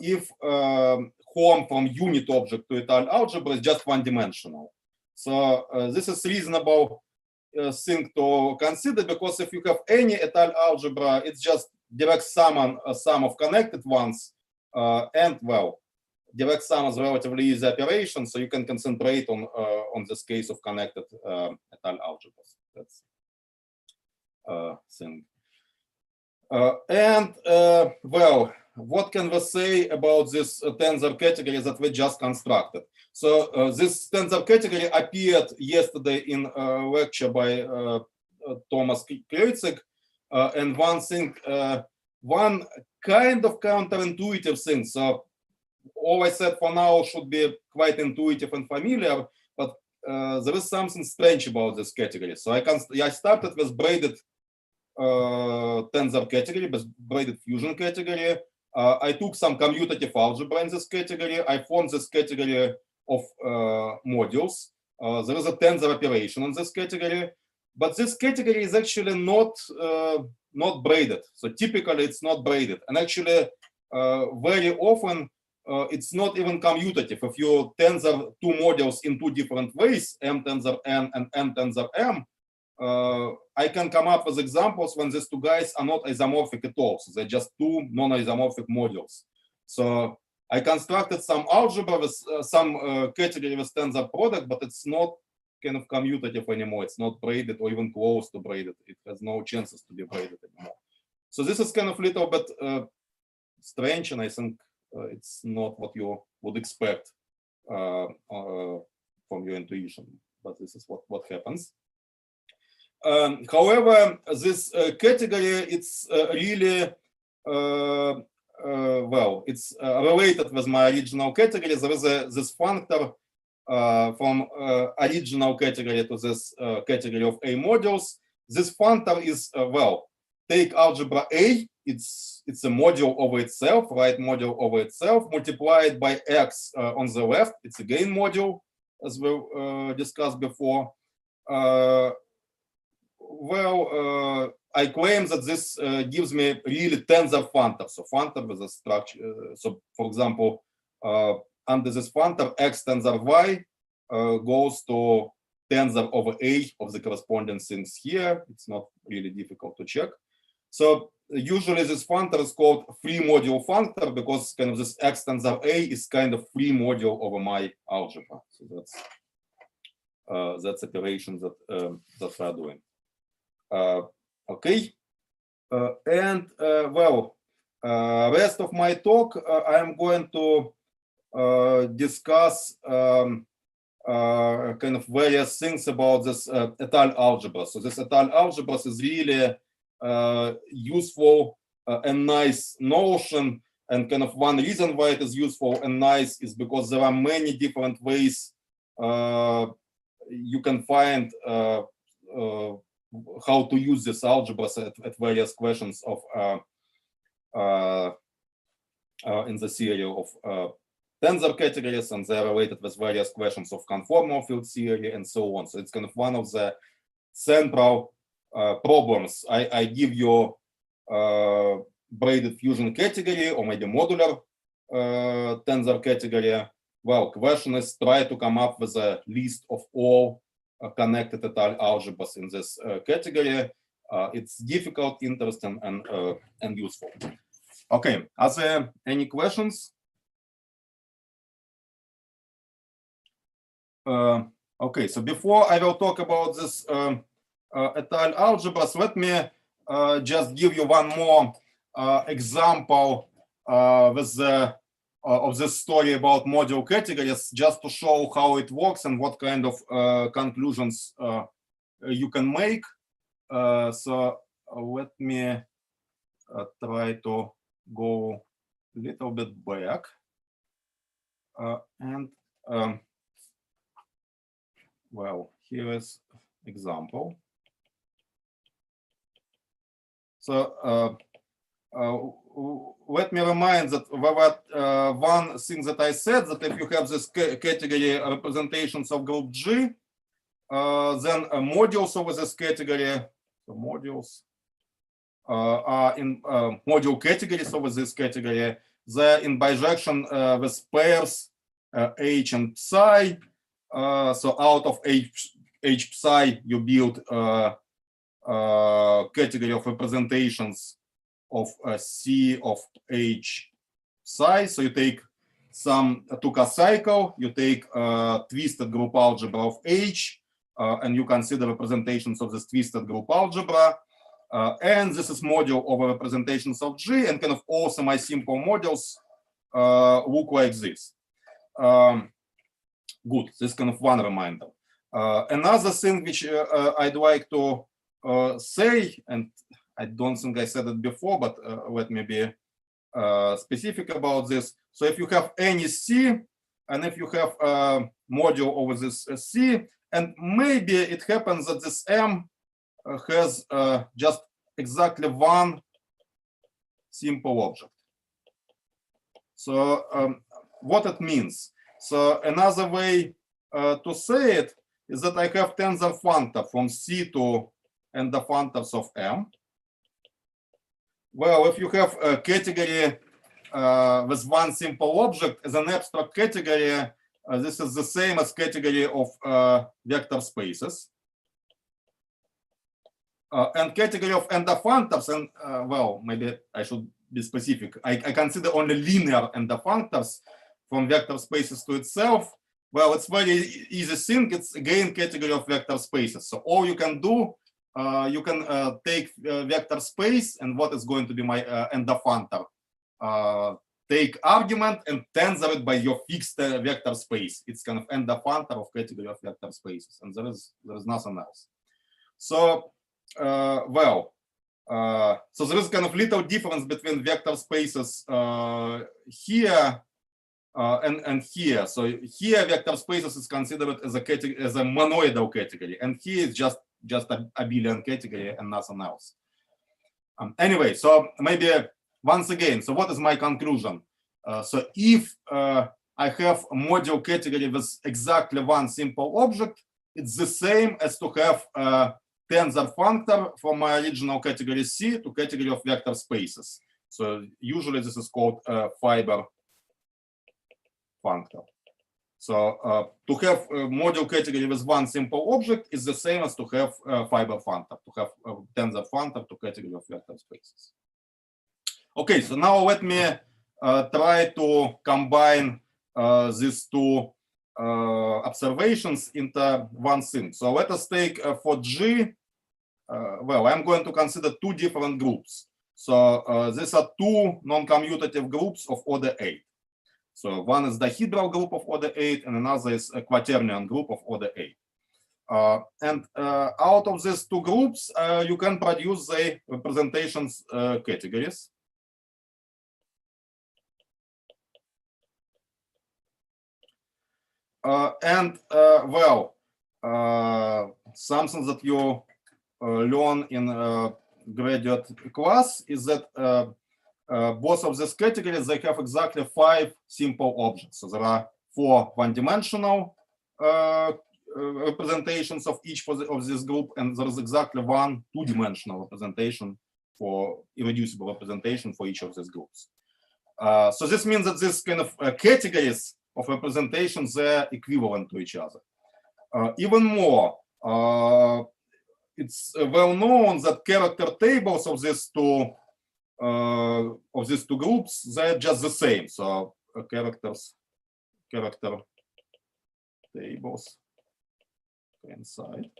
if home from unit object to étale algebra is just one-dimensional. So this is reasonable thing to consider, because if you have any étale algebra, it's just direct sum of connected ones, and well, direct sum is relatively easy operation, so you can concentrate on this case of connected étale algebras. That's thing. Well, what can we say about this tensor category that we just constructed? So this tensor category appeared yesterday in a lecture by Thomas Kreutzig, and one kind of counterintuitive thing. So all I said for now should be quite intuitive and familiar, but there is something strange about this category. So I started with braided tensor category, with braided fusion category. I took some commutative algebra in this category. I formed this category of modules. There is a tensor operation in this category, but this category is actually not braided. So typically it's not braided, and actually very often it's not even commutative. If you tensor two modules in two different ways, M tensor N and N tensor M, I can come up with examples when these two guys are not isomorphic at all. So they're just two non-isomorphic modules. So I constructed some algebra with some category with tensor product, but it's not kind of commutative anymore. It's not braided or even close to braided. It has no chances to be braided anymore. So this is kind of a little bit strange, and I think it's not what you would expect from your intuition, but this is what happens. However, this category, it's really, well, it's related with my original category. There is this functor from original category to this category of A modules. This functor is, well, take algebra A, it's a module over itself, right module over itself, multiplied by X on the left. It's again module, as we discussed before. Well, I claim that this gives me really tensor functor. So functor with a structure. So for example, under this functor, x tensor y goes to tensor over A of the corresponding things here. It's not really difficult to check. So usually this functor is called free module functor because kind of this x tensor A is kind of free module over my algebra. So that's operation that that we're doing. Okay, and well, rest of my talk I am going to discuss kind of various things about this étale algebra. So this étale algebras is really useful and nice notion, and kind of one reason why it is useful and nice is because there are many different ways you can find how to use this algebras at various questions of in the theory of tensor categories, and they are related with various questions of conformal field theory and so on. So it's kind of one of the central problems. I give you braided fusion category or maybe modular tensor category. Well, question is try to come up with a list of all connected étale algebras in this category. It's difficult, interesting, and useful. Okay, are there any questions? Okay, so before I will talk about this étale algebras, let me just give you one more example with the of this story about module categories, just to show how it works and what kind of conclusions you can make. So let me try to go a little bit back and well, here is example. So let me remind that one thing that I said, that if you have this category representations of group G, then modules over this category, so modules are in module categories over this category. They're in bijection with pairs H and psi. So out of H psi, you build category of representations of C of H psi. So you take some Tuka cycle, you take twisted group algebra of H, and you consider representations of this twisted group algebra. And this is module over representations of G, and kind of all semi-simple modules look like this. Good, this is kind of one reminder. Another thing which I'd like to say, and I don't think I said it before, but let me be specific about this. So if you have any C, and if you have a module over this C, and maybe it happens that this M has just exactly one simple object. So what it means? So another way to say it is that I have tensor functor from C to and the functors of M. Well, if you have a category with one simple object as an abstract category, this is the same as category of vector spaces. And category of endofunctors, and well, maybe I should be specific. I consider only linear endofunctors from vector spaces to itself. Well, it's very easy thing. It's again category of vector spaces. So all you can do, you can take vector space, and what is going to be my endofunctor? Take argument and tensor it by your fixed vector space. It's kind of endofunctor of category of vector spaces, and there is nothing else. So well, so there is kind of little difference between vector spaces here and here. So here vector spaces is considered as a category, as a monoidal category, and here is just a abelian category and nothing else. Anyway, so maybe once again, so what is my conclusion? So if I have a module category with exactly one simple object, it's the same as to have tensor functor from my original category C to category of vector spaces. So usually this is called fiber functor. So to have a module category with one simple object is the same as to have fiber functor, to have a tensor functor to category of vector spaces. Okay, so now let me try to combine these two observations into one thing. So let us take for G, well, I'm going to consider two different groups. So these are two non-commutative groups of order 8. So one is the dihedral group of order 8 and another is a quaternion group of order 8. And out of these two groups, you can produce the representations categories. Well, something that you learn in graduate class is that both of these categories, they have exactly 5 simple objects. So there are 4 one-dimensional representations of each of this group, and there is exactly 1 two-dimensional representation for irreducible representation for each of these groups. So this means that these kind of categories of representations, they're equivalent to each other. Even more, it's well known that character tables of these two groups, they're just the same. So character tables inside.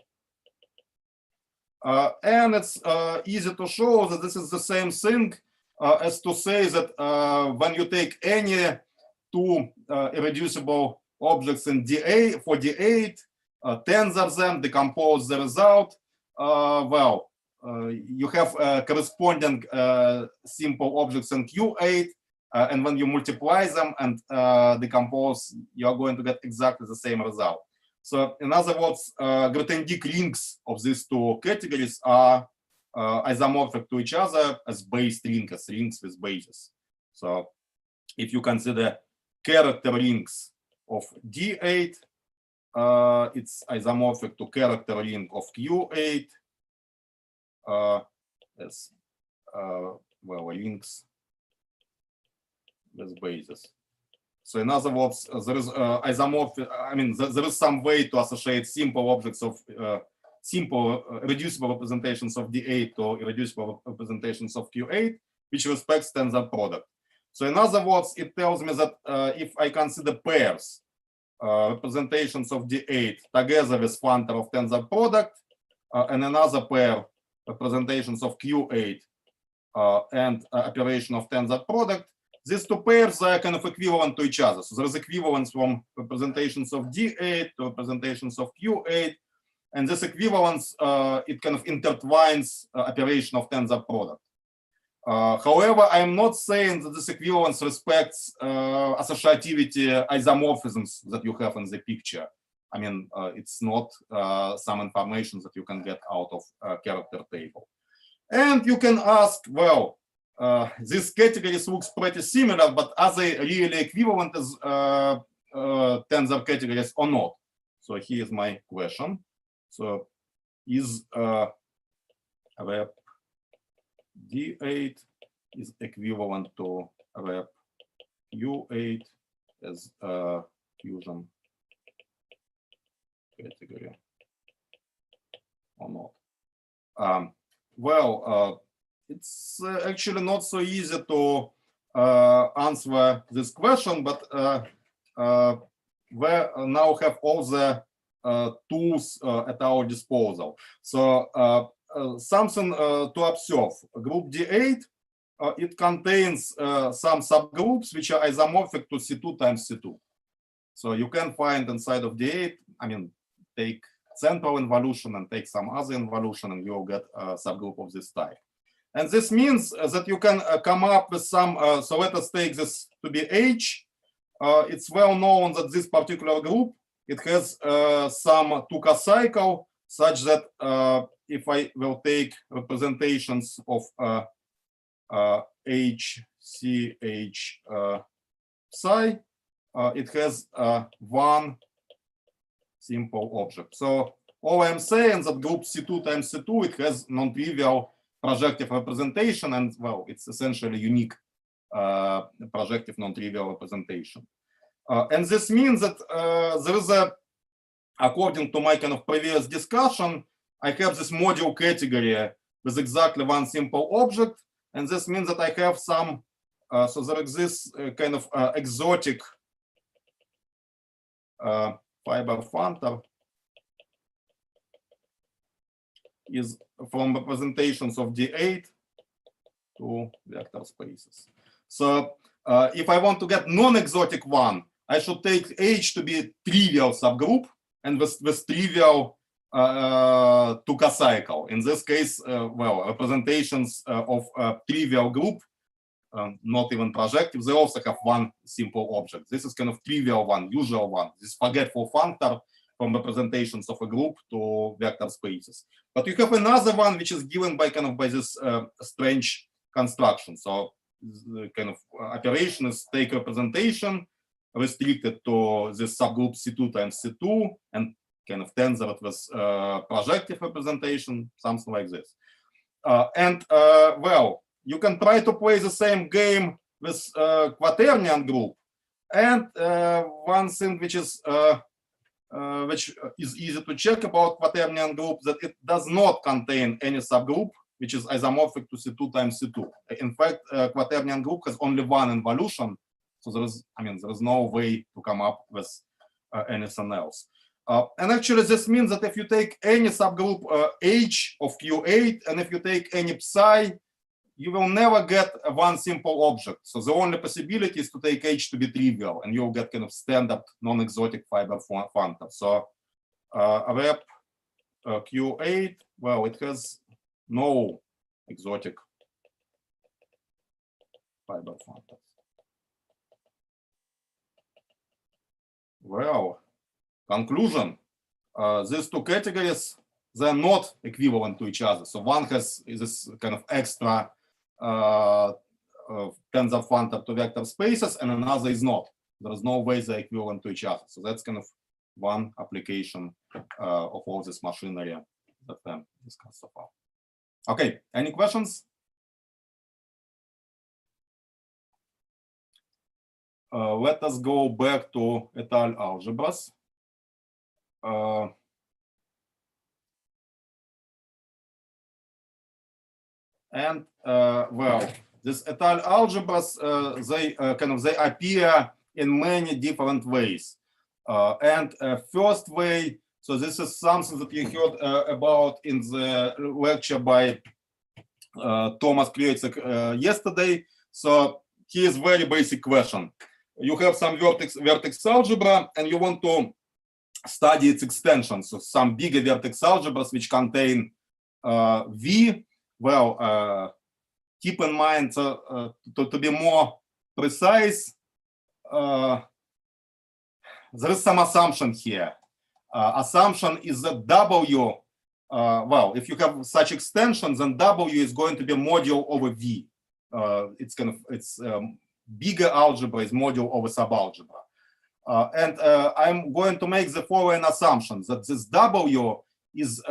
And it's easy to show that this is the same thing as to say that when you take any two irreducible objects in D8 for D8, tensor them, decompose the result. Well, you have corresponding simple objects in Q8, and when you multiply them and decompose, you are going to get exactly the same result. So, in other words, Grothendieck rings of these two categories are isomorphic to each other as base rings, as rings with bases. So, if you consider character rings of D8, it's isomorphic to character ring of Q8 as well, rings with bases. So in other words, there is isomorphic. I mean, there is some way to associate simple objects of simple reducible representations of D8 to irreducible representations of Q8, which respects tensor product. So in other words, it tells me that if I consider pairs, representations of D8 together with functor of tensor product, and another pair representations of Q8 and operation of tensor product, these two pairs are kind of equivalent to each other. So there is equivalence from representations of D8 to representations of Q8, and this equivalence it kind of intertwines operation of tensor product. However, I am not saying that this equivalence respects associativity isomorphisms that you have in the picture. I mean, it's not some information that you can get out of a character table. And you can ask, well, these categories looks pretty similar, but are they really equivalent as tensor categories or not? So here's my question. So is rep D8 is equivalent to rep U8 as fusion category or not? Well, it's actually not so easy to answer this question, but we now have all the tools at our disposal. So something to observe. Group D8, it contains some subgroups which are isomorphic to C2 times C2. So you can find inside of D8, I mean, take central involution and take some other involution, and you'll get a subgroup of this type. And this means that you can come up with some, so let us take this to be H. It's well known that this particular group, it has some Tuka cycle such that if I will take representations of H, C, H, psi, it has one simple object. So all I'm saying that group C2 times C2, it has non-trivial projective representation, and well, it's essentially unique projective non-trivial representation. And this means that there is a, according to my kind of previous discussion, I have this module category with exactly one simple object, and this means that I have some, so there exists kind of exotic fiber functor is from representations of D8 to vector spaces. So if I want to get non-exotic one, I should take H to be trivial subgroup, and with trivial to cocycle. In this case, well, representations of trivial group, not even projective, they also have one simple object. This is kind of trivial one, usual one. This forgetful functor from representations of a group to vector spaces. But you have another one which is given by kind of by this strange construction. So the kind of operation is take representation restricted to this subgroup C2 times C2 and kind of tensor it with projective representation, something like this. Well, you can try to play the same game with quaternion group. And one thing which is easy to check about quaternion group, that it does not contain any subgroup which is isomorphic to C2 times C2. In fact, quaternion group has only one involution, so there is, I mean, there is no way to come up with anything else. And actually, this means that if you take any subgroup H of Q8, and if you take any psi, you will never get one simple object. So the only possibility is to take H to be trivial, and you'll get kind of standard non-exotic fiber functor. So rep Q8, well, it has no exotic fiber functor. Well, conclusion, these two categories, they're not equivalent to each other. So one has this kind of extra tensor functor to vector spaces, and another is not. There is no way they're equivalent to each other. So that's kind of one application of all this machinery that I discussed so far. Okay, any questions? Let us go back to et al. Algebras. Well, this et al. Algebras, they they appear in many different ways. First way, so this is something that you heard about in the lecture by Thomas Kreutzig yesterday. So here's very basic question. You have some vertex algebra, and you want to study its extension. So some bigger vertex algebras which contain V. Well, keep in mind to be more precise, there is some assumption here. Assumption is that W, well, if you have such extensions, then W is going to be a module over V. It's kind of, it's bigger algebra is module over subalgebra. I'm going to make the following assumptions, that this W is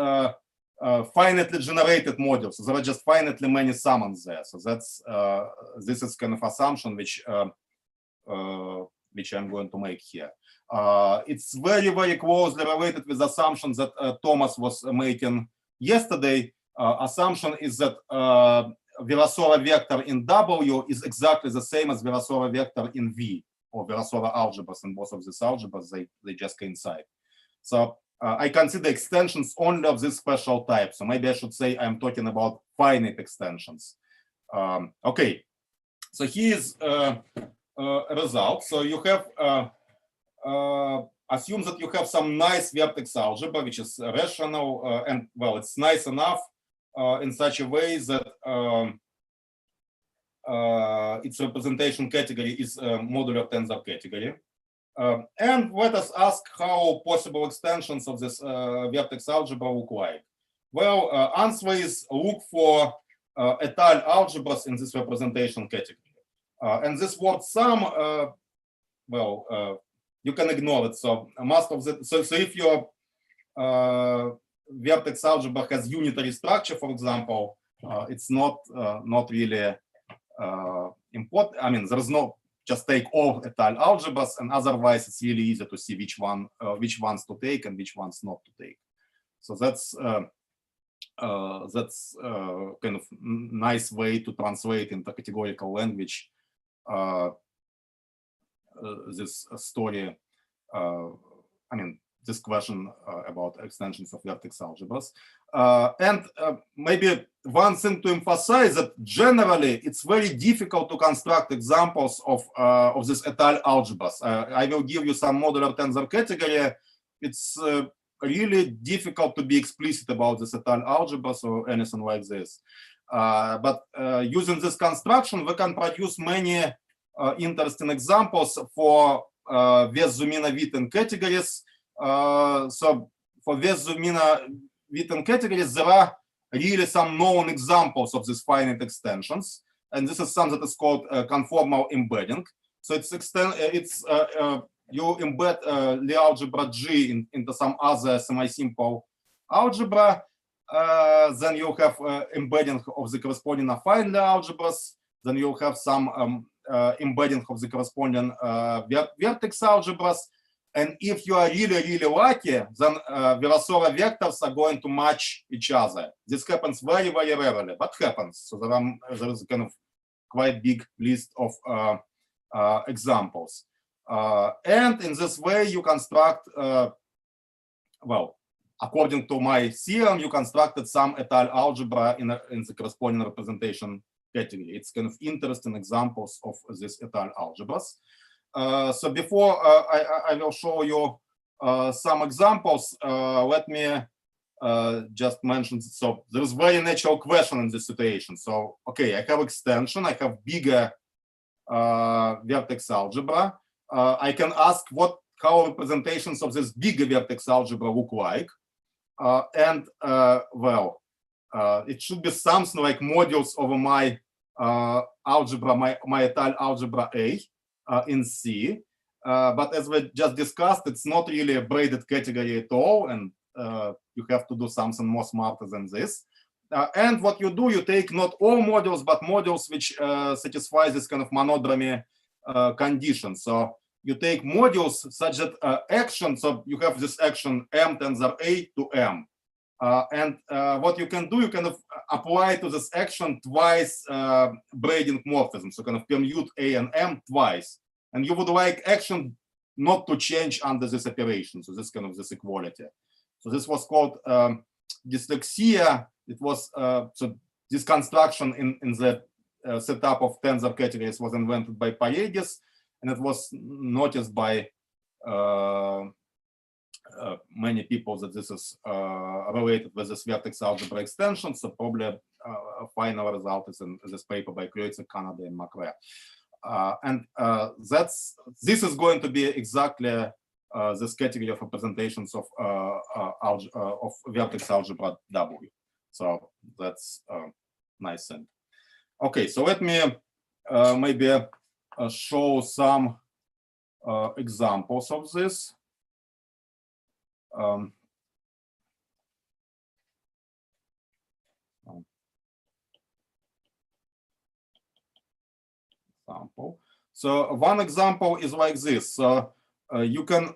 finitely generated module. So there are just finitely many summons there. So that's, this is kind of assumption which I'm going to make here. It's very, very closely related with assumptions that Thomas was making yesterday. Assumption is that Virasoro vector in W is exactly the same as Virasoro vector in V, or Virasoro algebras. In both of these algebras, they just coincide. So I consider extensions only of this special type. So maybe I should say I'm talking about finite extensions. Okay, so here's a result. So you have, assume that you have some nice vertex algebra, which is rational, and well, it's nice enough in such a way that its representation category is modular tensor category. And let us ask how possible extensions of this vertex algebra look like. Well, answer is look for et al. Algebras in this representation category. And this word sum, well, you can ignore it. So most of the, so if your vertex algebra has unitary structure, for example, it's not really important. I mean, there's no just take all étale algebras, and otherwise it's really easy to see which ones to take and which ones not to take. So that's kind of nice way to translate into categorical language this story. I mean, this question about extensions of vertex algebras. And maybe one thing to emphasize that generally it's very difficult to construct examples of this étale algebras. I will give you some modular tensor category. It's really difficult to be explicit about this étale algebras or anything like this. But using this construction, we can produce many interesting examples for Vez-Zumina-Witten categories. So for Vez-Zumina-Witten categories, there are really some known examples of these finite extensions, and this is something that is called conformal embedding. So you embed Lie algebra G into some other semi-simple algebra. Then you have embedding of the corresponding affine Lie algebras. Then you have some embedding of the corresponding vertex algebras. And if you are really lucky, then Virasoro vectors are going to match each other. This happens very rarely, but happens. So there is a kind of quite big list of examples. And in this way, you construct, well, according to my theorem, you constructed some étale algebra in the corresponding representation category. It's kind of interesting examples of this étale algebras. So before I will show you some examples, let me just mention, so there is very natural question in this situation. So, okay, I have extension, I have bigger vertex algebra. I can ask how representations of this bigger vertex algebra look like. And well, it should be something like modules over my algebra, my étale algebra A in C. But as we just discussed, it's not really a braided category at all, and you have to do something more smarter than this. And what you do, you take not all modules, but modules which satisfy this kind of monodromy condition. So you take modules such that action, so you have this action M tensor A to M. And what you can do, you kind of apply to this action twice braiding morphism. So kind of permute A and M twice. And you would like action not to change under this operation. So this kind of this equality. So this was called dyslexia. It was, so this construction in the setup of tensor categories was invented by Paredes, and it was noticed by many people that this is related with this vertex algebra extension. So probably a final result is in this paper by Kreutzer, Canada, and Macrae. And this is going to be exactly this category of representations of vertex algebra W. So that's a nice thing. Okay, so let me maybe show some examples of this. Example. So one example is like this. You can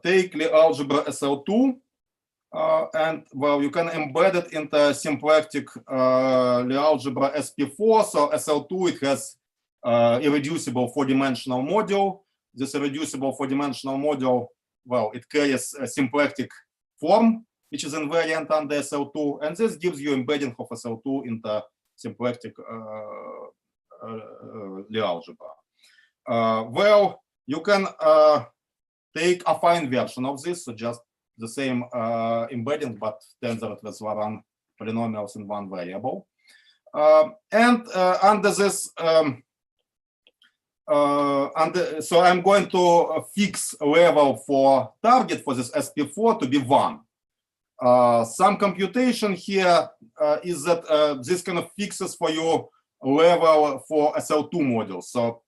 take Lie algebra SL2 and, well, you can embed it into symplectic Lie algebra SP4. So SL2, it has irreducible four-dimensional module. This irreducible four-dimensional module, well, it carries a symplectic form, which is invariant under SL2, and this gives you embedding of SL2 into symplectic Lie algebra. Well, you can take a affine version of this, so just the same embedding, but tensored with Laurent polynomials in one variable. And under this, so I'm going to fix level for target for this SP4 to be 1. Some computation here is that this kind of fixes for you level for SL2 modules. So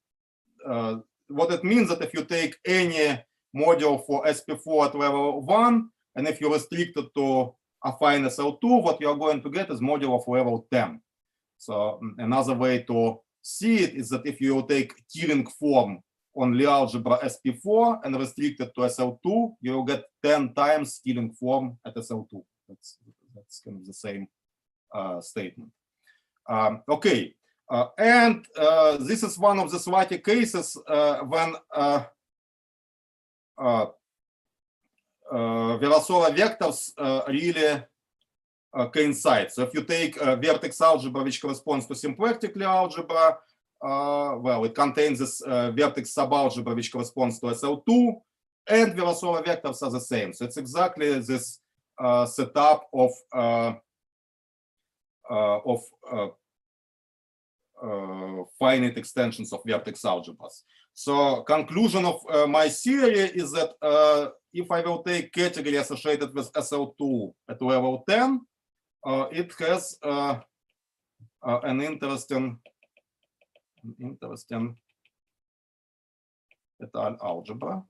what it means that if you take any module for SP4 at level 1, And if you restrict it to affine SL2, what you're going to get is module of level 10. So another way to see it is that if you take Turing form on Lie algebra SP4 and restrict it to SL2, you will get 10 times Turing form at SL2. That's kind of the same statement. Okay, and this is one of the slightly cases when Virasoro vectors really coincide. So if you take vertex algebra, which corresponds to symplectic Lie algebra, well, it contains this vertex subalgebra, which corresponds to SL2, and Virasoro vectors are the same. So it's exactly this setup of finite extensions of vertex algebras. So conclusion of my theory is that if I will take category associated with SL2 at level 10, it has an interesting étale algebra.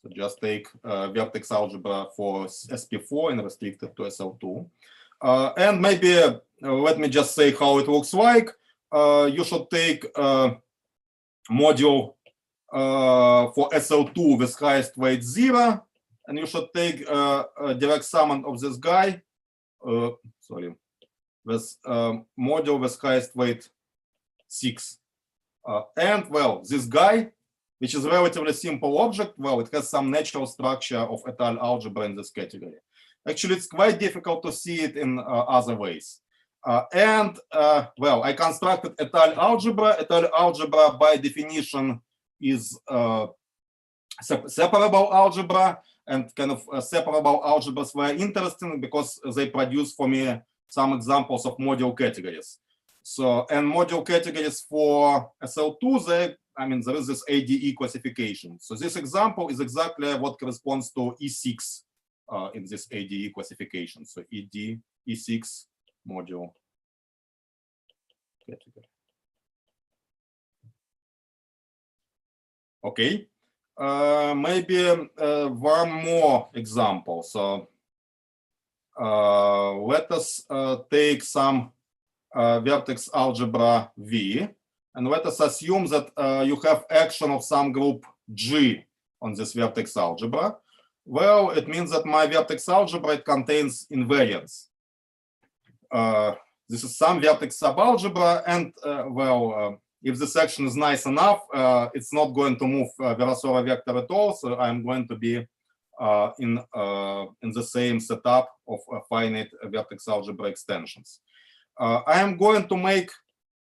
So just take vertex algebra for SP4 and restrict it to SL2. And maybe let me just say how it looks like. You should take module for SL2 with highest weight 0, and you should take a direct summand of this guy, with module with highest weight 6. And well, this guy, which is a relatively simple object, well, it has some natural structure of étale algebra in this category. Actually, it's quite difficult to see it in other ways. Well, I constructed étale algebra. Étale algebra, by definition, is separable algebra, and kind of separable algebras were interesting because they produce for me some examples of module categories. So, and module categories for SL2, there is this ADE classification. So this example is exactly what corresponds to E6 in this ADE classification. So ED, E6 module category. Okay, maybe one more example. So let us take some vertex algebra V, and let us assume that you have action of some group G on this vertex algebra. Well, it means that my vertex algebra, it contains invariants. This is some vertex subalgebra, and if this action is nice enough, it's not going to move Virasoro vector at all. So I'm going to be in the same setup of finite vertex algebra extensions. I am going to make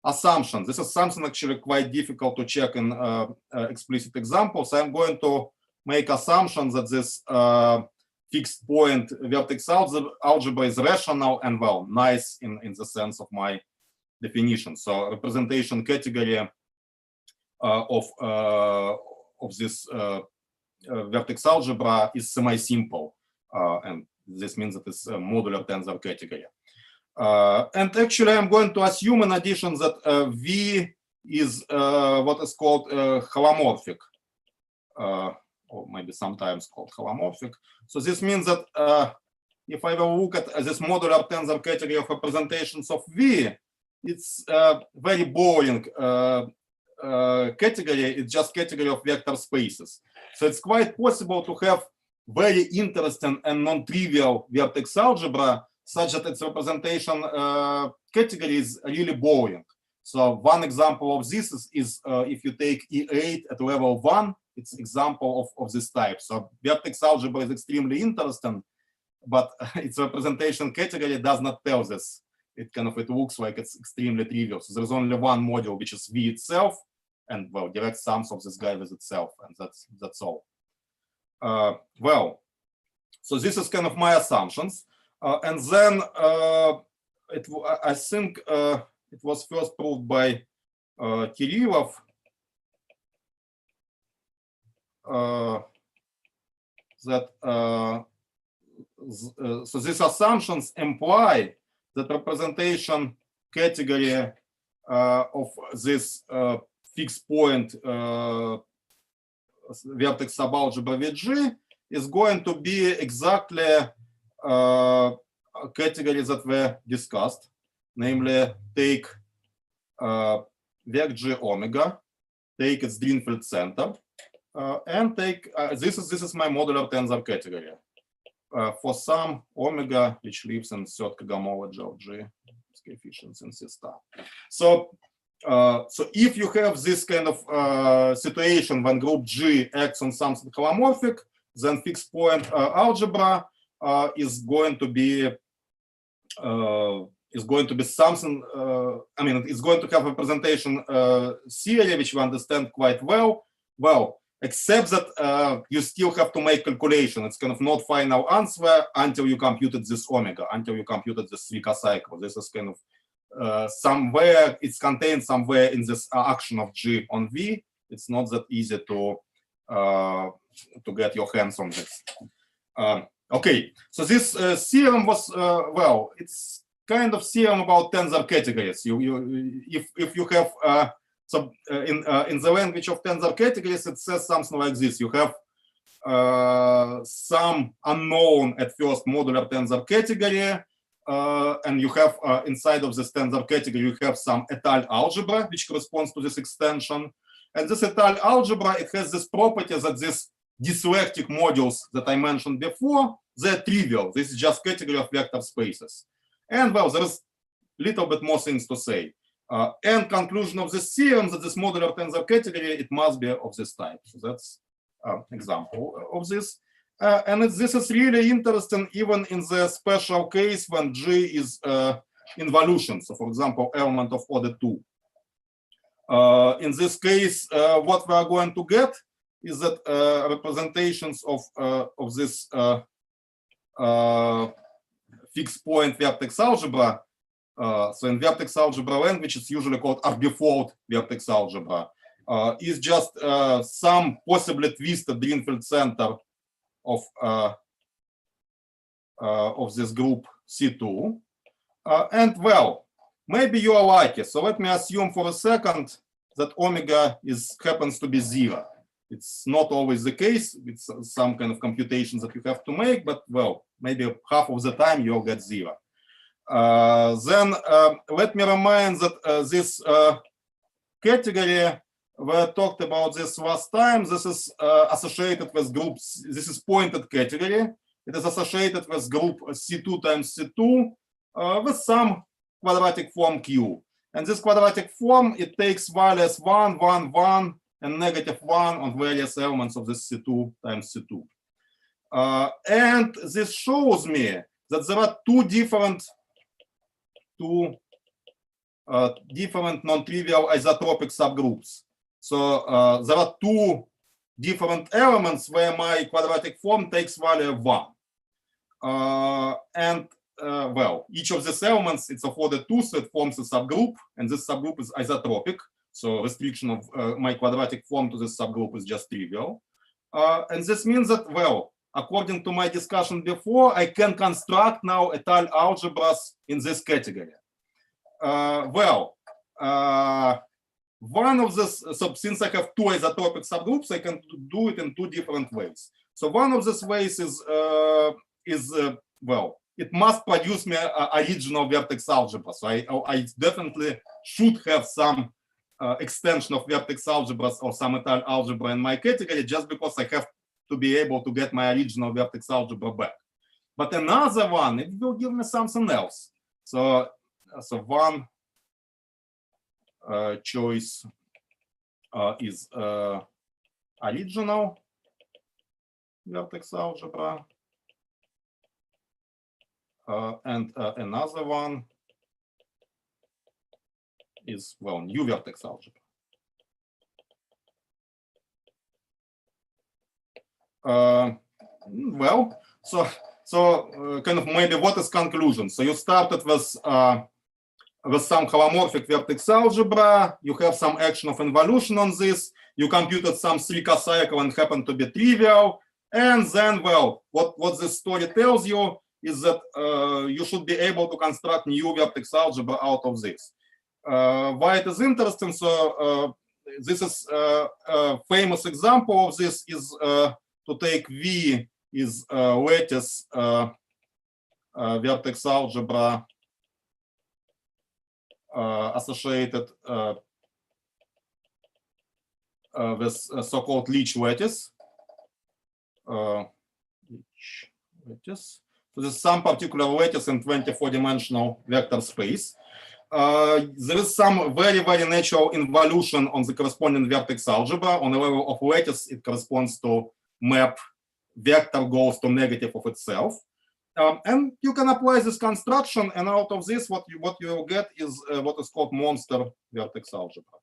assumptions. This is something actually quite difficult to check in explicit examples. I'm going to make assumptions that this fixed point vertex algebra is rational and well, nice in the sense of my definition. So representation category of this vertex algebra is semi-simple, and this means that it's a modular tensor category. And actually, I'm going to assume in addition that V is what is called holomorphic, or maybe sometimes called holomorphic. So this means that if I will look at this modular tensor category of representations of V, it's a very boring category. It's just category of vector spaces. So it's quite possible to have very interesting and non-trivial vertex algebra such that its representation category is really boring. So one example of this is if you take E8 at level 1, it's an example of this type. So vertex algebra is extremely interesting, but its representation category does not tell this. It looks like it's extremely trivial. So there's only one module, which is V itself, and well, direct sums of this guy with itself, and that's all. Well, so this is kind of my assumptions, and then I think it was first proved by Kirillov. So these assumptions imply that representation category of this fixed point vertex subalgebra VG is going to be exactly category that were discussed, namely take VG omega, take its Drinfeld center, and take this is my modular tensor category for some omega which lives in third cohomology of G coefficients in C star. So if you have this kind of situation when group G acts on something holomorphic, then fixed point algebra is going to be something. I mean, it's going to have a representation theory which we understand quite well. Well, except that you still have to make calculation. It's kind of not final answer until you computed this omega, until you computed this Zwicker cycle. This is kind of somewhere, it's contained somewhere in this action of G on V. It's not that easy to get your hands on this. Okay, so this theorem was, well, it's kind of theorem about tensor categories. If you have in the language of tensor categories, it says something like this. You have some unknown at first modular tensor category, and you have inside of this tensor category, you have some étale algebra, which corresponds to this extension. And this étale algebra, it has this property that these dyslectic modules that I mentioned before, they're trivial. This is just category of vector spaces. And well, there's a little bit more things to say. And conclusion of this theorem that this modular tensor category, it must be of this type. So that's an example of this. And this is really interesting even in the special case when G is involution. So for example, element of order 2. In this case, what we are going to get is that representations of this fixed point vertex algebra. So in vertex algebra language, it's usually called arbifold vertex algebra. Is just some possibly twisted Drinfeld center of this group C2. And well, maybe you are lucky. So let me assume for a second that omega happens to be 0. It's not always the case. It's some kind of computations that you have to make, but well, maybe half of the time you'll get 0. Then let me remind that this category, we talked about this last time. This is associated with groups. This is pointed category. It is associated with group C2 times C2 with some quadratic form Q. And this quadratic form, it takes values 1, 1, 1, and negative 1 on various elements of this C2 times C2. And this shows me that there are two different non-trivial isotropic subgroups. So there are two different elements where my quadratic form takes value of 1. Well, each of these elements, it's of order 2, so it forms a subgroup, and this subgroup is isotropic. So restriction of my quadratic form to this subgroup is just trivial. And this means that, well, according to my discussion before, I can construct now étale algebras in this category. One of this, so since I have two isotropic subgroups, I can do it in two different ways. So one of these ways is well, it must produce me an original vertex algebra. So I definitely should have some extension of vertex algebras or some étale algebra in my category, just because I have to be able to get my original vertex algebra back. But another one, it will give me something else. So one choice is original vertex algebra, and another one is, well, new vertex algebra. Well, so kind of maybe what is conclusion? So you started with some holomorphic vertex algebra, you have some action of involution on this, you computed some Zwicker cycle and happened to be trivial, and then, well, what this story tells you is that you should be able to construct new vertex algebra out of this. Why it is interesting? So this is a famous example of this is to take V is lattice vertex algebra associated with so-called Leech lattice. So this is some particular lattice in 24-dimensional vector space. There is some very, very natural involution on the corresponding vertex algebra. On the level of lattice, it corresponds to map vector goes to negative of itself. And you can apply this construction, and out of this, what you will get is what is called monster vertex algebra.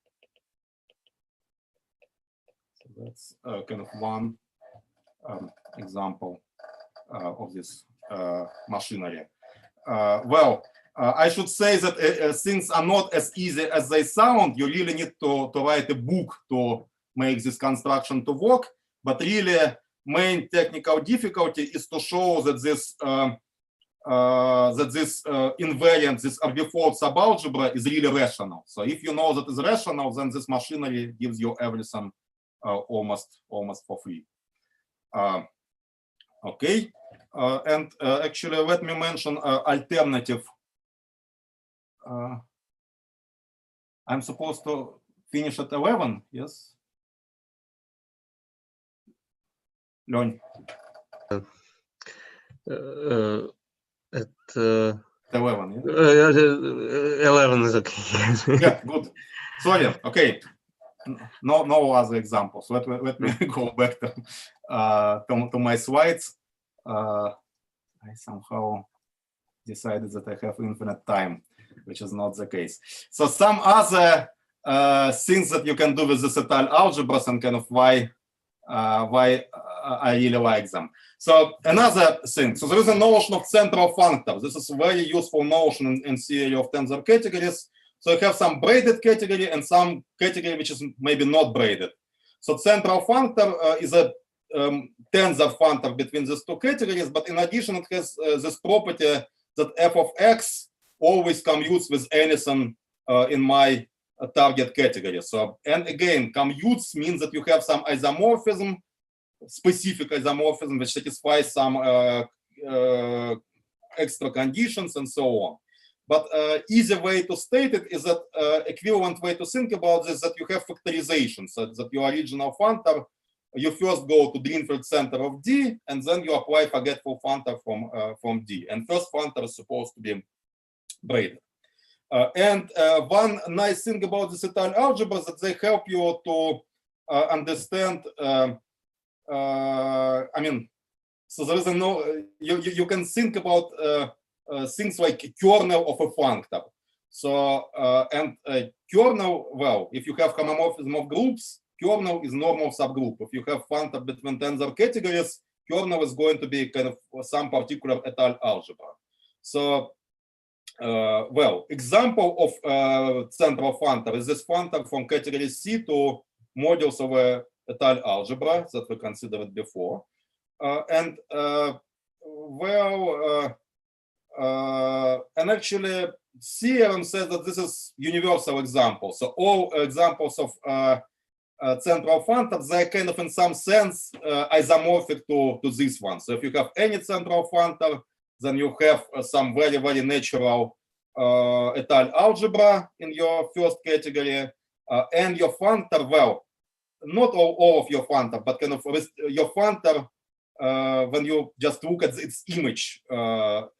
So that's kind of one example of this machinery. I should say that things are not as easy as they sound. You really need to write a book to make this construction to work. But really, main technical difficulty is to show that this invariant, this default subalgebra is really rational. So if you know that it's rational, then this machinery gives you everything almost for free. Okay, and actually, let me mention alternative. I'm supposed to finish at 11, yes? Leon? At 11, yeah? 11 is okay. Yeah, good. Sorry, okay. No other examples. Let me go back to my slides. I somehow decided that I have infinite time, which is not the case. So some other things that you can do with the Cetal algebras and kind of why I really like them. So another thing, so there is a notion of central functor. This is a very useful notion in theory of tensor categories. So you have some braided category and some category which is maybe not braided. So central functor is a tensor functor between these two categories, but in addition it has this property that f of x always commutes with anything in my target category. So, and again, commutes means that you have some isomorphism, specific isomorphism, which satisfies some extra conditions and so on. But easy way to state it is that equivalent way to think about this, that you have factorization, so that your original functor, you first go to Greenfield center of D, and then you apply forgetful functor from D. And first functor is supposed to be braided. And one nice thing about the Cetal algebra is that they help you to understand. I mean, so there is you can think about things like kernel of a functor. So and kernel, well, if you have homomorphism of groups, kernel is normal subgroup. If you have functor between tensor categories, kernel is going to be kind of some particular étale algebra. So well, example of central functor is this functor from category C to modules of a étale algebra that we considered before. And actually theorem says that this is universal example. So all examples of central functors, they're kind of in some sense isomorphic to this one. So if you have any central functor, then you have some very, very natural étale algebra in your first category. And your functor, well, not all of your functor, but kind of your functor, when you just look at its image,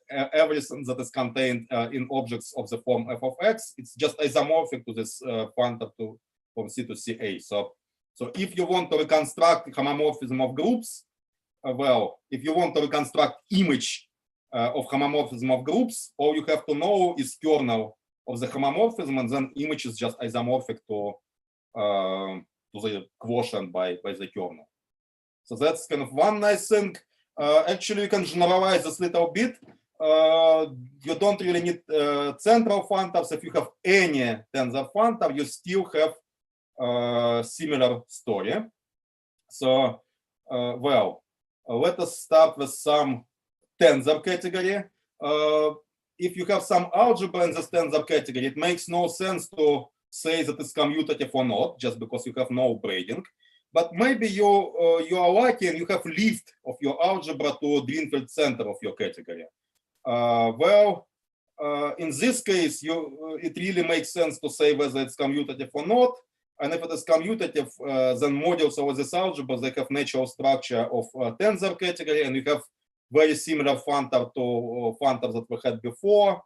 everything that is contained in objects of the form f of x, it's just isomorphic to this functor from C to CA. So if you want to reconstruct homomorphism of groups, well, if you want to reconstruct image of homomorphism of groups, all you have to know is kernel of the homomorphism, and then image is just isomorphic to the quotient by the kernel. So that's kind of one nice thing. Actually, you can generalize this little bit. You don't really need central functors. If you have any tensor functor, you still have similar story. So, well, let us start with some tensor category. If you have some algebra in this tensor category, it makes no sense to say that it's commutative or not, just because you have no braiding. But maybe you are lucky and you have lift of your algebra to Greenfield center of your category. In this case, it really makes sense to say whether it's commutative or not. And if it is commutative, then modules over this algebra, they have natural structure of tensor category, and you have very similar functor to functor that we had before.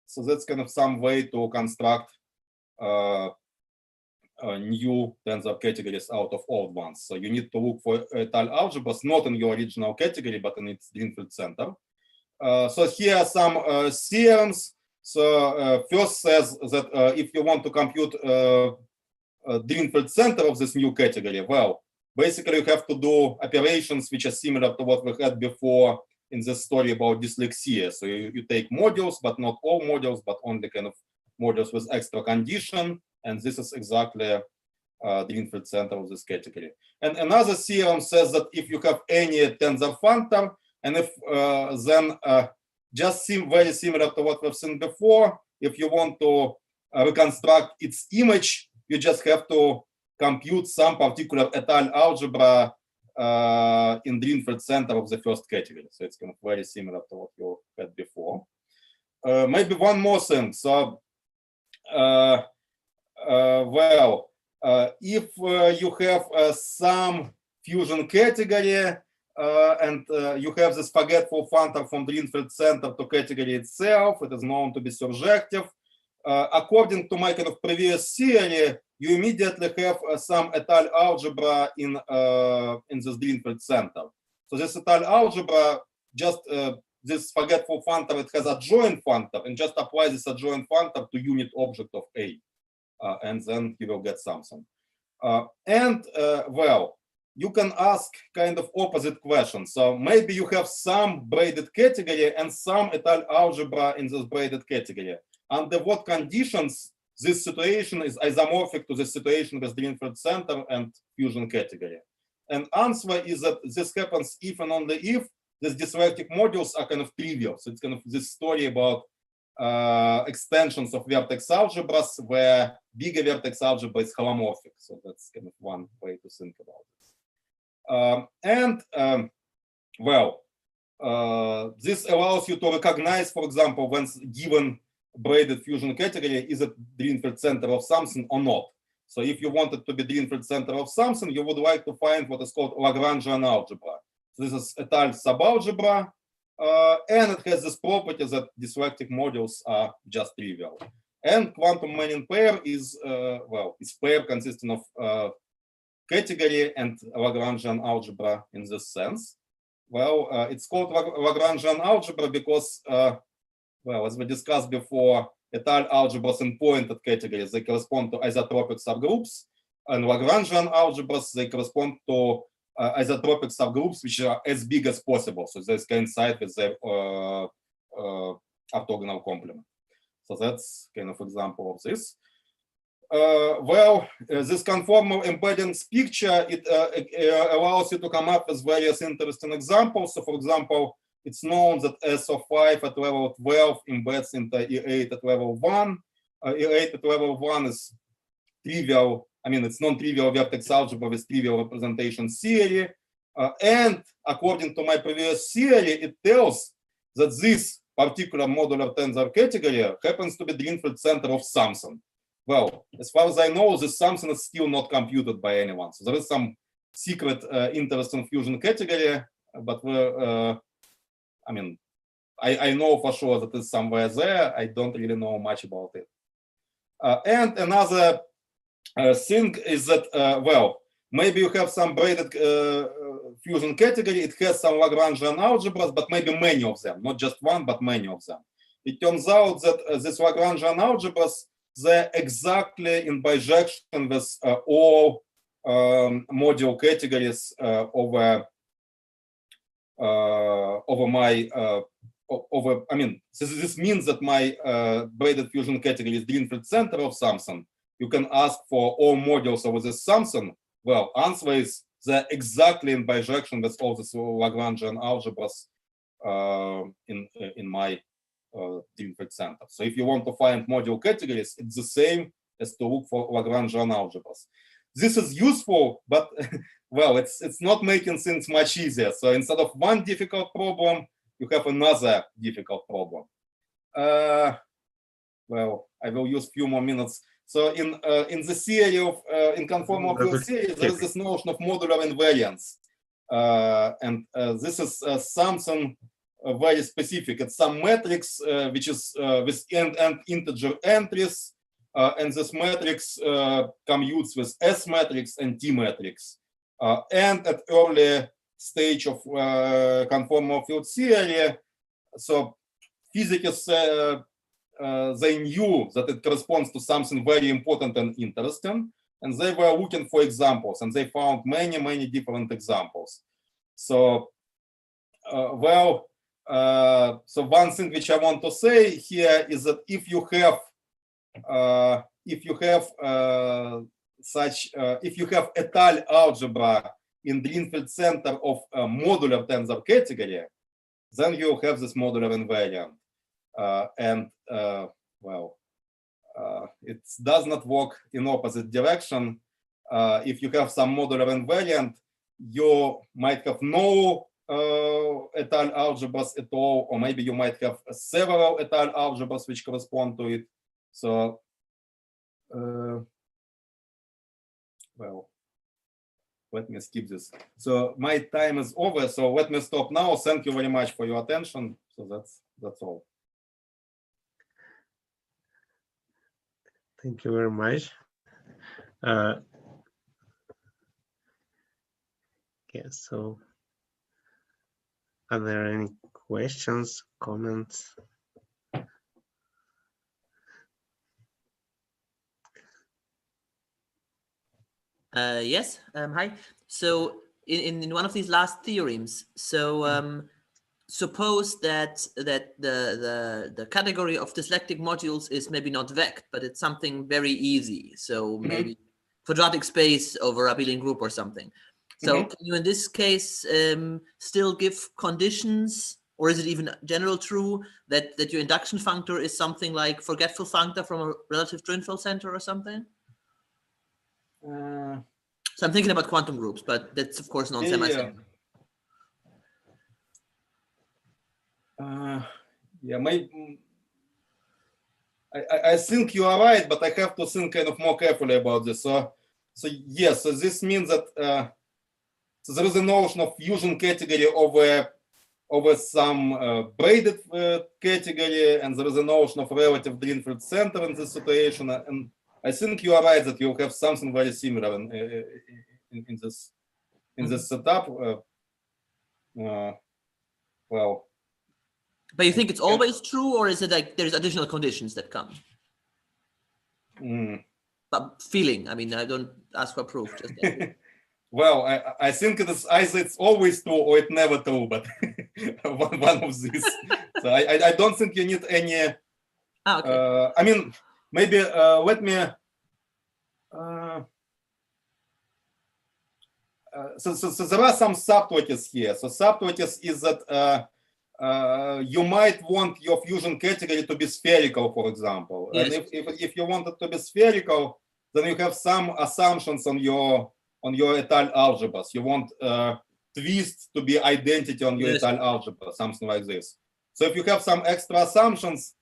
So that's kind of some way to construct new tensor categories out of old ones. So you need to look for étale algebras, not in your original category, but in its Greenfield center. So here are some theorems. So first says that if you want to compute Greenfield center of this new category, well, basically you have to do operations which are similar to what we had before in the story about dyslexia. So you take modules, but not all modules, but only kind of modules with extra condition. And this is exactly the Greenfield center of this category. And another theorem says that if you have any tensor functor, and if then just very similar to what we've seen before, if you want to reconstruct its image, you just have to compute some particular étale algebra in Greenfield center of the first category. So it's kind of very similar to what you had before. Maybe one more thing. So, if you have some fusion category and you have this forgetful functor from Greenfield center to category itself, it is known to be surjective. According to my kind of previous theory, you immediately have some étale algebra in this Greenfield center. So this étale algebra, just this forgetful functor, it has adjoint functor, and just apply this adjoint functor to unit object of A, and then you will get something. Well, you can ask kind of opposite questions. So maybe you have some braided category and some étale algebra in this braided category. Under what conditions this situation is isomorphic to the situation with Greenfield center and fusion category? And answer is that this happens if and only if these dyslectic modules are kind of trivial. So it's kind of this story about extensions of vertex algebras where bigger vertex algebra is holomorphic. So that's kind of one way to think about it. This allows you to recognize, for example, when given braided fusion category, is it Greenfield center of something or not? So if you want it to be Greenfield center of something, you would like to find what is called Lagrangian algebra. So this is étale subalgebra, and it has this property that dyslectic modules are just trivial. And quantum Manin pair is, is pair consisting of category and Lagrangian algebra in this sense. It's called Lagrangian algebra because as we discussed before, étale algebras in pointed categories, they correspond to isotropic subgroups, and Lagrangian algebras, they correspond to isotropic subgroups which are as big as possible. So they coincide with their orthogonal complement. So that's kind of example of this. This conformal embeddings picture, it allows you to come up with various interesting examples. So for example, it's known that S of 5 at level 12 embeds into E8 at level 1. E8 at level 1 is trivial. I mean, it's non-trivial vertex algebra with trivial representation theory. And according to my previous theory, it tells that this particular modular tensor category happens to be Greenfield center of something. Well, as far as I know, this something is still not computed by anyone. So there is some secret interesting fusion category, but I know for sure that it's somewhere there. I don't really know much about it. And another thing is that, maybe you have some braided fusion category. It has some Lagrangian algebras, but maybe many of them, not just one, but many of them. It turns out that these Lagrangian algebras, they're exactly in bijection with all module categories over this means that my braided fusion category is Greenfield center of something. You can ask for all modules over this something. Well, answer is they're exactly in bijection with all these Lagrangian algebras in my Greenfield center. So if you want to find module categories, it's the same as to look for Lagrangian algebras. This is useful, but well, it's not making things much easier. So instead of one difficult problem, you have another difficult problem. Well, I will use a few more minutes. So in the theory of in conformal field theory, there is this notion of modular invariance, and this is something very specific. It's some matrix which is with end integer entries, and this matrix commutes with S matrix and T matrix. And at early stage of conformal field theory, so physicists they knew that it corresponds to something very important and interesting, and they were looking for examples, and they found many different examples. So well, so one thing which I want to say here is that if you have étale algebra in Greenfield center of a modular tensor category, then you have this modular invariant. Well, it does not work in opposite direction. If you have some modular invariant, you might have no étale algebras at all, or maybe you might have several étale algebras which correspond to it. So, well, let me skip this. So my time is over. So let me stop now. Thank you very much for your attention. So that's all. Thank you very much. Yes, so are there any questions, comments? Yes, hi. So in one of these last theorems, so suppose that the category of dyslectic modules is maybe not vect, but it's something very easy. So maybe quadratic space over a abelian group or something. So can you in this case still give conditions, or is it even general true that your induction functor is something like forgetful functor from a relative Drinfeld center or something? So I'm thinking about quantum groups, but that's of course not semi-simple. Yeah, I think you are right, but I have to think kind of more carefully about this. So yes, so this means that so there is a notion of fusion category over some braided category, and there is a notion of relative Drinfeld center in this situation. And I think you are right that you have something very similar in this setup. Well, but you think it's always true, or is it like there's additional conditions that come? But feeling, I mean, I don't ask for proof. Just well, I think it is either it's always true or it's never true, but one of these. So I don't think you need any. Okay. I mean, maybe let me. So there are some subtleties here. So subtleties is that you might want your fusion category to be spherical, for example. Yes. And if you want it to be spherical, then you have some assumptions on your étale algebras. You want twist to be identity on your étale algebra, something like this. So if you have some extra assumptions,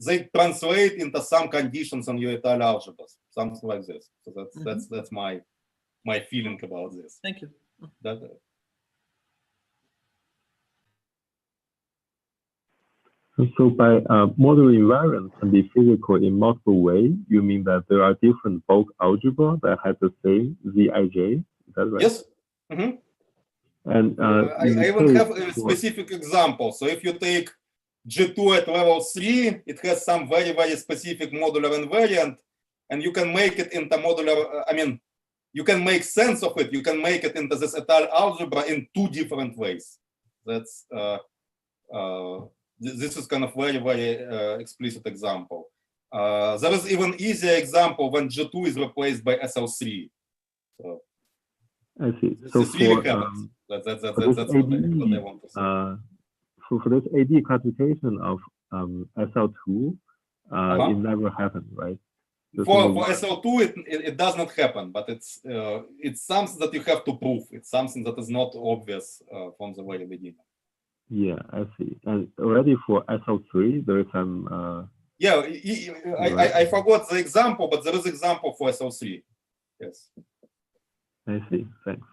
they translate into some conditions on your étale algebras, something like this. So that's my feeling about this. Thank you. So by modular invariant can be physical in multiple ways, you mean that there are different bulk algebra that have the same Zij? Is that right? Yes. And I even have a specific example. So if you take G2 at level 3, it has some very specific modular invariant, and you can make it into modular, I mean, you can make sense of it. You can make it into this étale algebra in two different ways. That's this is kind of very explicit example. There is even easier example when G2 is replaced by SL3. So I see. So for really that's what I want to say. For this AD classification of SL2, it never happened, right? For SL2, it does not happen, but it's something that you have to prove. It's something that is not obvious from the very beginning. Yeah, I see. And already for SL3, there is some. Yeah, I forgot the example, but there is example for SL3. Yes. I see. Thanks.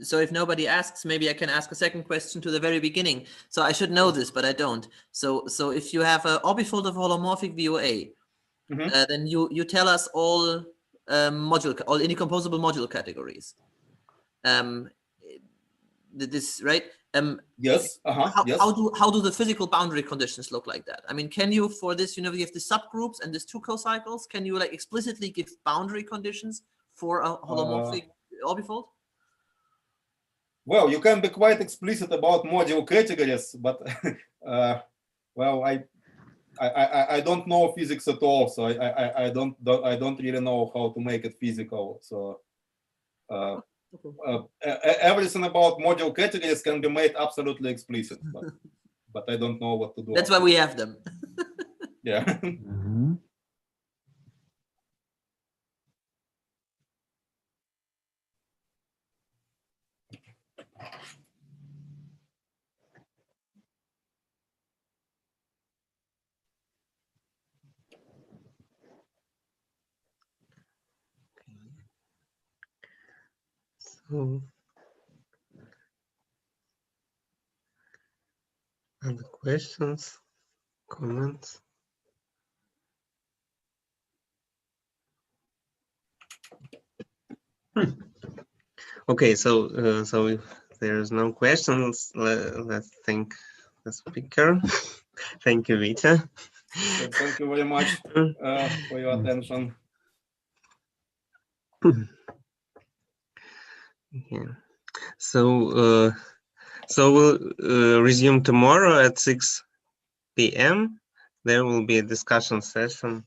So if nobody asks, maybe I can ask a second question to the very beginning. So I should know this, but I don't. So if you have an orbifold of holomorphic VOA, then you tell us all all incomposable module categories. This right? Yes. Yes. How do the physical boundary conditions look like that? I mean, can you for this, you give the subgroups and these two cocycles, can you like explicitly give boundary conditions for a holomorphic orbifold? Well, you can be quite explicit about module categories, but well, I don't know physics at all, so I don't really know how to make it physical. So everything about module categories can be made absolutely explicit, but I don't know what to do. That's why we have them. Yeah. So, other questions, comments? Okay, so if there's no questions, let's thank the speaker. Thank you, Vita. So thank you very much for your attention. Yeah. So we'll resume tomorrow at 6 p.m. There will be a discussion session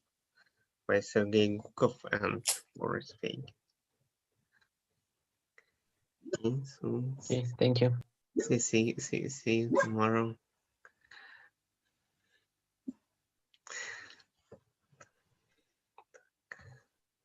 by Sergey Gukov and Boris Feig. Okay, so Okay, thank you. see you tomorrow.